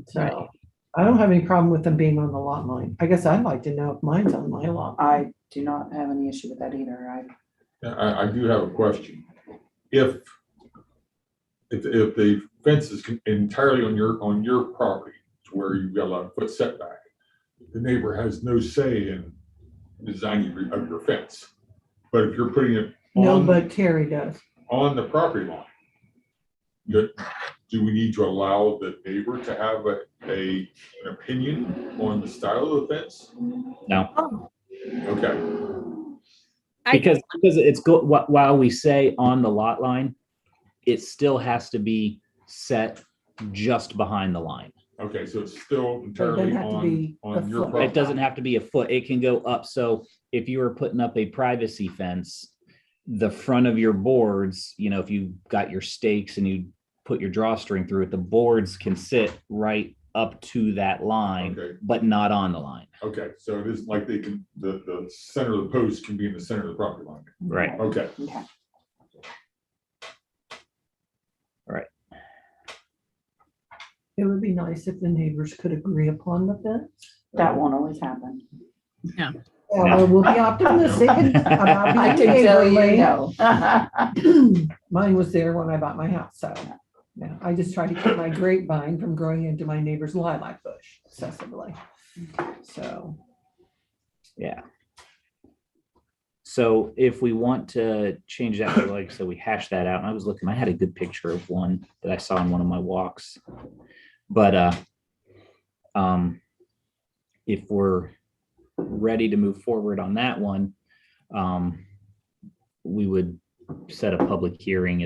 So I don't have any problem with them being on the lot line. I guess I'd like to know if mine's on my lot. I do not have any issue with that either. I do have a question. If the fence is entirely on your property, to where you've got a foot setback, the neighbor has no say in designing of your fence. But if you're putting it No, on, but Terry does. on the property line, do we need to allow the neighbor to have an opinion on the style of the fence? No, Okay, because it's while we say on the lot line, it still has to be set just behind the line. okay, so it's still It entirely doesn't have to be a on your foot. property. It doesn't have to be a foot. It can go up. So if you were putting up a privacy fence, the front of your boards, if you got your stakes and you put your drawstring through it, the boards can sit right up to that line, Okay, but not on the line. okay, so it isn't like the center of the post can be in the center of the property line. Right. Okay, Okay. It would be nice if the neighbors could agree upon the fence. That won't always happen. Well, we'll be optimistic about I being can tell you neighborly. no. Mine was there when I bought my house, so, yeah, I just try to keep my grapevine from growing into my neighbor's lilac bush excessively. So, Yeah. So if we want to change that, like, so we hash that out, and I was looking, I had a good picture of one that I saw in one of my walks. But if we're ready to move forward on that one, we would set a public hearing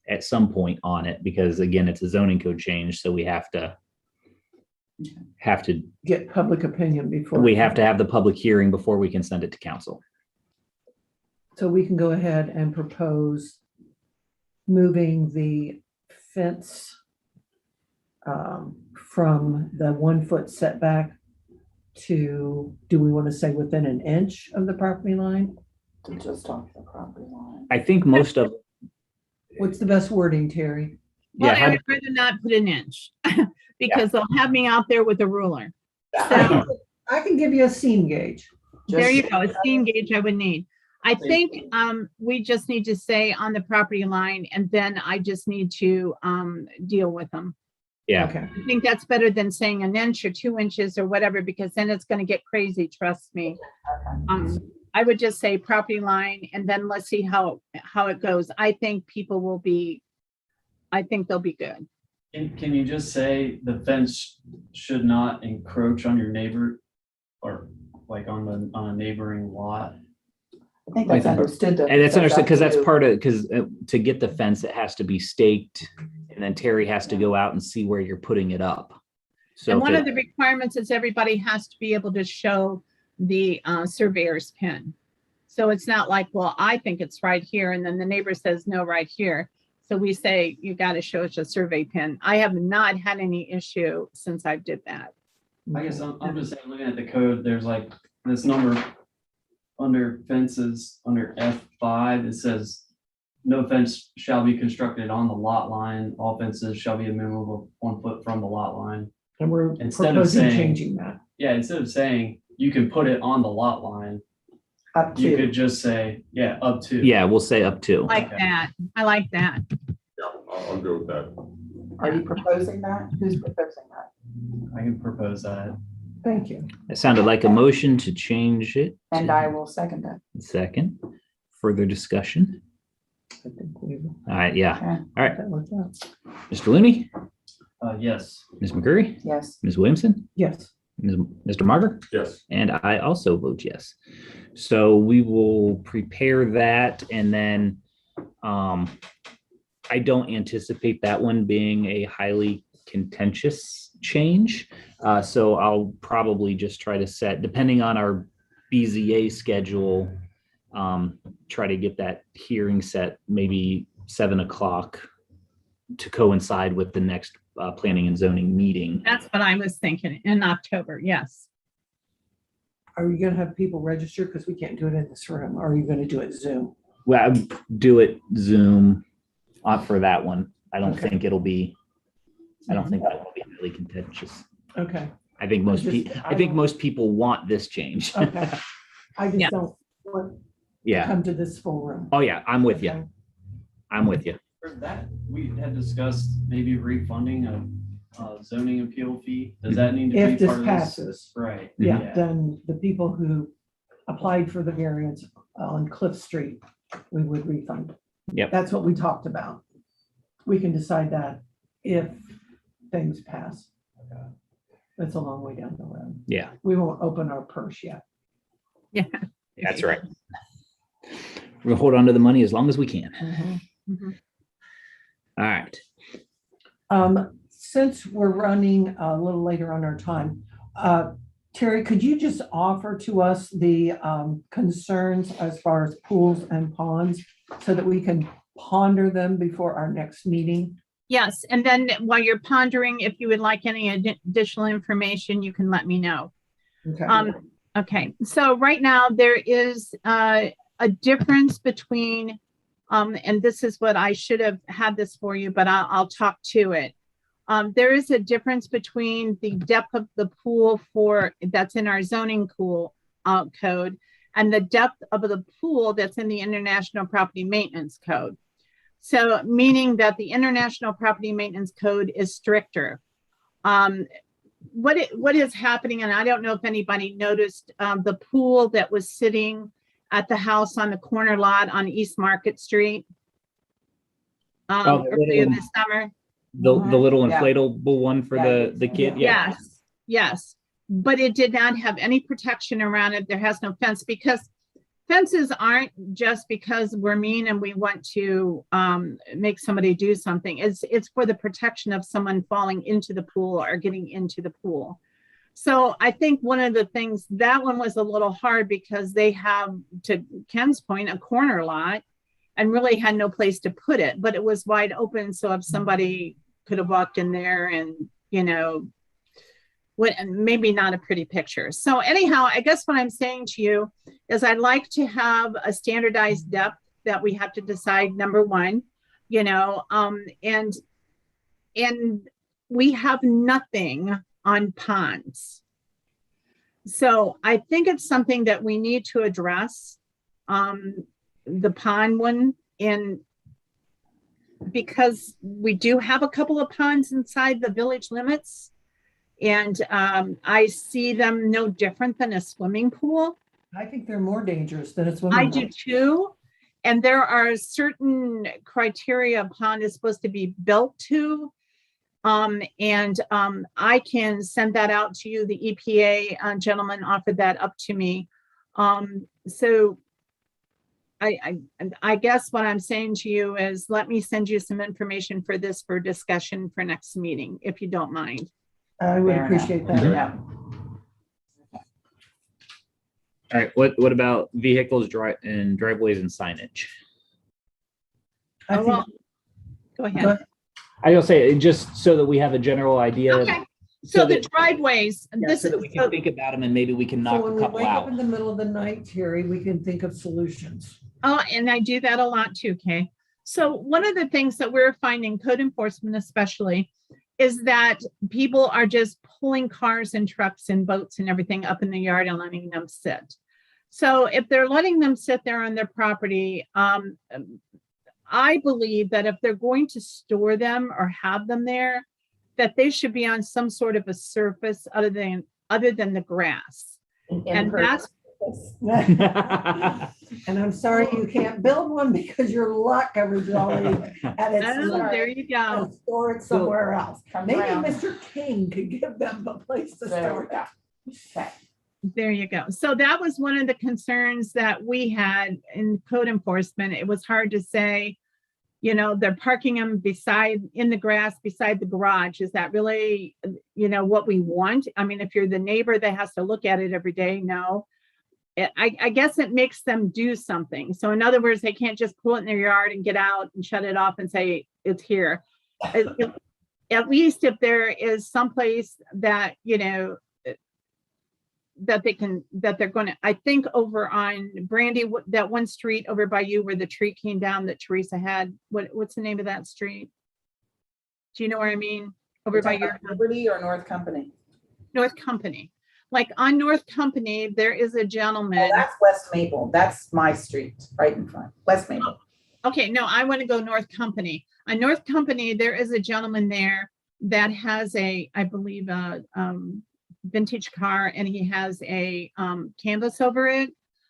at some point on it, because again, it's a zoning code change, so we have to get public opinion before. we have to have the public hearing before we can send it to council. So we can go ahead and propose moving the fence from the 1 foot setback to, do we want to say within an inch of the property line? To just off the property line. I think most of, What's the best wording, Terry? Well, yeah, I would rather not put an inch because they'll have me out there with a ruler. So I can give you a seam gauge. there you go. A steam gauge I would need. I think we just need to say on the property line and then I just need to deal with them. yeah, Okay. I think that's better than saying an inch or 2 inches or whatever, because then it's going to get crazy. Trust me. I would just say property line and then let's see how it goes. I think they'll be good. Can you just say the fence should not encroach on your neighbor or like on a neighboring lot? I think that's understood. And that's understood because that's up to- part of, because to get the fence, it has to be staked. And then Terry has to go out and see where you're putting it up. So And if one it- of the requirements is everybody has to be able to show the surveyor's pin. So it's not like, well, I think it's right here, and then the neighbor says, no, right here. So we say, you got to show us a survey pin. I have not had any issue since I did that. I guess I'm just saying, looking at the code, there's like this number under fences, under F5, it says no fence shall be constructed on the lot line. All fences shall be a minimum of 1 foot from the lot line. And we're Instead of proposing saying- changing that. Yeah, instead of saying you can put it on the lot line, Up you to, could just say, yeah, up to. Yeah, we'll say up to. Like Okay. that. I like that. Yeah, I'll go with that. are you proposing that? Who's proposing that? I can propose that. Thank you. It sounded like a motion to change it. And I will second that. Second, further discussion. I think we All right, yeah. All right, that worked out. Mr. Looney, Yes. Ms. McCurry, Yes. Ms. Williamson, Yes. Mr. Marver, Yes. and I also vote yes. So we will prepare that and then I don't anticipate that one being a highly contentious change. So I'll probably just try to set, depending on our BZA schedule, try to get that hearing set maybe 7 o'clock to coincide with the next planning and zoning meeting. That's what I was thinking in October. Yes. Are you gonna have people register? Because we can't do it in this room. Or are you gonna do it Zoom? Well, I'd do it Zoom for that one. I don't Okay. think it'll be, I don't think that will be highly contentious. Okay, I think most people want this change. okay. I Yeah. just don't want to Yeah. come to this full room. Oh, yeah, I'm with you. Okay. I'm with you. For that, we had discussed maybe refunding a zoning appeal fee. Does that need to be If this part of this? passes, Right. yeah, then the people who applied for the variance on Cliff Street, we would refund. Yep. That's what we talked about. We can decide that if things pass. Okay. That's a long way down the road. Yeah, We won't open our purse yet. Yeah. that's right. We'll hold on to the money as long as we can. Mhm. All right. Since we're running a little later on our time, Terry, could you just offer to us the concerns as far as pools and ponds so that we can ponder them before our next meeting? Yes. And then while you're pondering, if you would like any additional information, you can let me know. Okay. Okay, so right now there is a difference between, and this is what I should have had this for you, but I'll talk to it. There is a difference between the depth of the pool that's in our zoning pool code and the depth of the pool that's in the International Property Maintenance Code. So meaning that the International Property Maintenance Code is stricter. What is happening, and I don't know if anybody noticed, the pool that was sitting at the house on the corner lot on East Market Street Oh, the earlier little- this summer. The little Yeah. inflatable one for Yeah, the kid. Yeah. Yes, but it did not have any protection around it. There has no fence because fences aren't just because we're mean and we want to make somebody do something. It's for the protection of someone falling into the pool or getting into the pool. So I think one of the things, that one was a little hard because they have, to Ken's point, a corner lot and really had no place to put it, but it was wide open. So if somebody could have walked in there and, maybe not a pretty picture. So anyhow, I guess what I'm saying to you is I'd like to have a standardized depth that we have to decide, number one, and we have nothing on ponds. So I think it's something that we need to address, the pond one, and because we do have a couple of ponds inside the village limits. And I see them no different than a swimming pool. I think they're more dangerous than it's I women. do too. And there are certain criteria a pond is supposed to be built to. I can send that out to you. The EPA gentleman offered that up to me. So I guess what I'm saying to you is let me send you some information for this for discussion for next meeting, if you don't mind. I would Fair appreciate enough. that. Yeah. All right, what about vehicles and driveways and signage? I Oh, think, well, go go ahead. ahead. I will say, just so that we have a general idea. Okay, so the that- driveways, Yeah, this so is, that we can think about them and maybe we can knock So when a we couple wake up out. in the middle of the night, Terry, we can think of solutions. oh, and I do that a lot too, Kay. So one of the things that we're finding, code enforcement especially, is that people are just pulling cars and trucks and boats and everything up in the yard and letting them sit. So if they're letting them sit there on their property, I believe that if they're going to store them or have them there, that they should be on some sort of a surface other than the grass. And that's, And I'm sorry you can't build one because your lot coverage is already at its oh, limit. there you go. And store it somewhere else. Come Maybe around. Mr. King could give them a place to There store we go. it. Okay. There you go. So that was one of the concerns that we had in code enforcement. It was hard to say, they're parking them in the grass beside the garage. Is that really, what we want? I mean, if you're the neighbor that has to look at it every day, no. I guess it makes them do something. So in other words, they can't just pull it in their yard and get out and shut it off and say it's here. At least if there is someplace that, that they're going to, I think over on Brandy, that one street over by you where the tree came down that Teresa had, what's the name of that street? Do you know where I mean? Over by your Liberty or North Company? North Company. Like on North Company, there is a gentleman. Oh, that's West Maple. That's my street right in front. West Maple. Okay, no, I want to go North Company. On North Company, there is a gentleman there that has I believe, vintage car, and he has a canvas over it,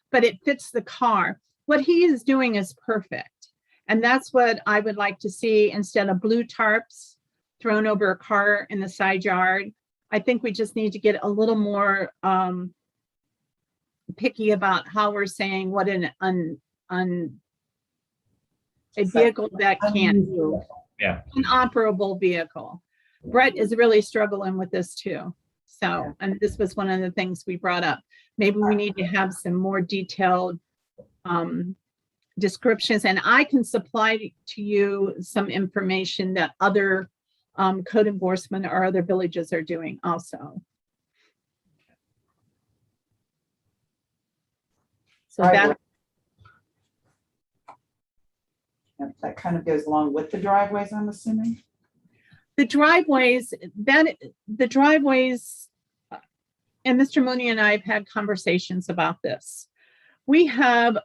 but it fits the car. What he is doing is perfect. And that's what I would like to see instead of blue tarps thrown over a car in the side yard. I think we just need to get a little more picky about how we're saying what a vehicle that can't move. Yeah. An operable vehicle. Brett is really struggling with this too. So, and this was one of the things we brought up. Maybe we need to have some more detailed descriptions, and I can supply to you some information that other code enforcement or other villages are doing also. So That kind of goes along with the driveways, I'm assuming. the driveways, and Mr. Mooney and I have had conversations about this. We have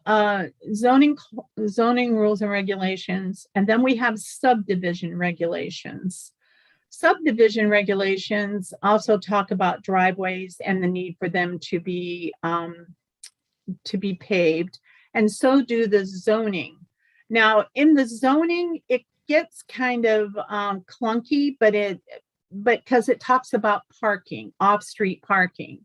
zoning rules and regulations, and then we have subdivision regulations. Subdivision regulations also talk about driveways and the need for them to be paved, and so do the zoning. Now, in the zoning, it gets kind of clunky, but because it talks about parking, off-street parking.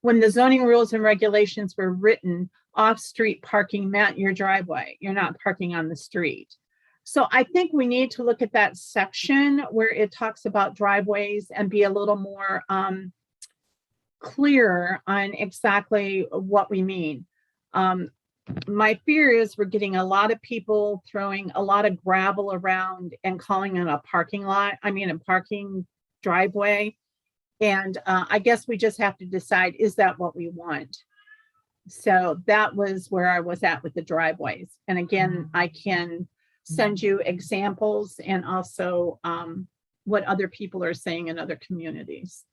When the zoning rules and regulations were written, off-street parking meant your driveway. You're not parking on the street. So I think we need to look at that section where it talks about driveways and be a little more clear on exactly what we mean. My fear is we're getting a lot of people throwing a lot of gravel around and calling it a parking lot. I mean, a parking driveway. And I guess we just have to decide, is that what we want? So that was where I was at with the driveways. And again, I can send you examples and also what other people are saying in other communities.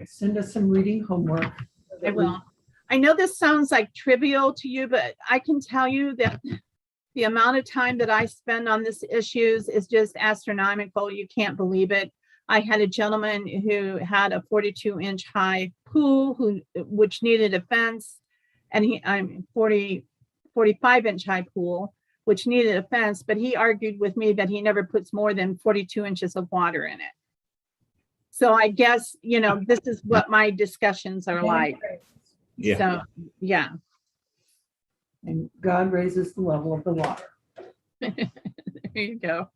Send us some reading homework. I will. I know this sounds like trivial to you, but I can tell you that the amount of time that I spend on this issues is just astronomical. You can't believe it. I had a gentleman who had a 42-inch high pool which needed a fence. And I'm 45-inch high pool, which needed a fence, but he argued with me that he never puts more than 42 inches of water in it. So I guess, this is what my discussions are like. Yeah. So, yeah. And God raises the level of the water. There you go.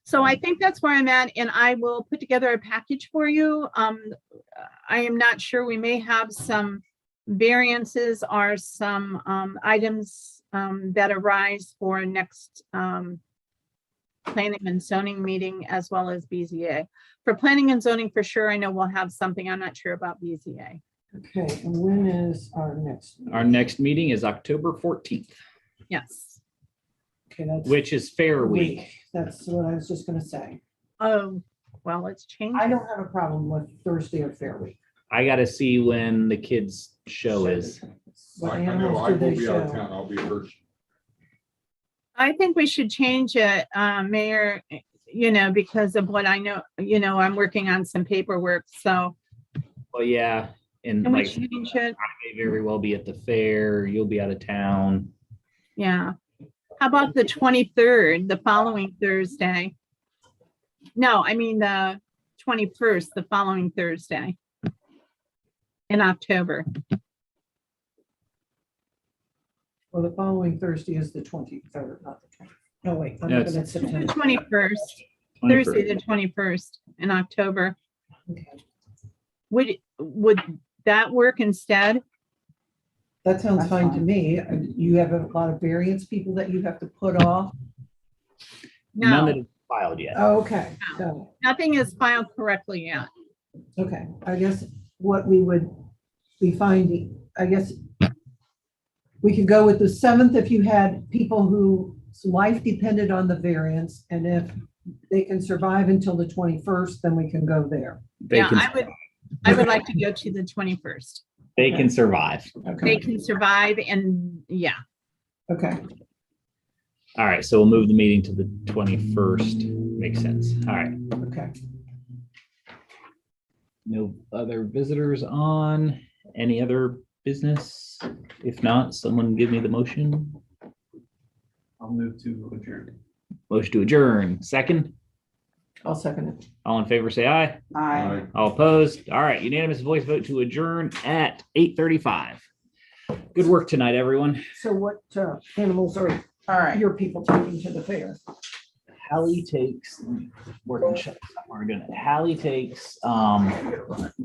So I think that's where I'm at, and I will put together a package for you. I am not sure, we may have some variances or some items that arise for next planning and zoning meeting, as well as BZA. For planning and zoning, for sure, I know we'll have something. I'm not sure about BZA. Okay, and when is our next? Our next meeting is October 14th, Yes. Okay, that's which is Fair Week. That's what I was just gonna say. Oh, well, it's changed. I don't have a problem with Thursday or Fair Week. I gotta see when the kids' show is. What I know animals I do will they be out of show? town. I'll be at Hershey. I think we should change it, Mayor, because of what I know, I'm working on some paperwork, so Well, yeah, and can we like, change it? I may very well be at the fair, you'll be out of town. Yeah. How about the 23rd, the following Thursday? No, I mean the 21st, the following Thursday in October. Well, the following Thursday is the 23rd, not the 20th. No, wait, I'm No, looking at The September. 21st, 21st. Thursday, the 21st in October. Okay. Would that work instead? That sounds That's fine to fine. me. You have a lot of variance people that you have to put off. None that No, is filed yet. Oh, okay, so, nothing is filed correctly yet. okay, I guess what we would be finding, I guess we could go with the 7th if you had people whose life depended on the variance, and if they can survive until the 21st, then we can go there. They Yeah, can, I would like to go to the 21st. they can survive. They Okay, can survive and yeah. okay, All right, so we'll move the meeting to the 21st. Makes sense. All right. okay. No other visitors on? Any other business? If not, someone give me the motion. I'll move to adjourn. Motion to adjourn. Second, I'll second it. all in favor, say aye. I. All opposed? All right, unanimous voice vote to adjourn at 8:35. Good work tonight, everyone. So what animals are All right. your people taking to the fair? Hallie takes, we're gonna shut this up. We're gonna, Hallie takes, market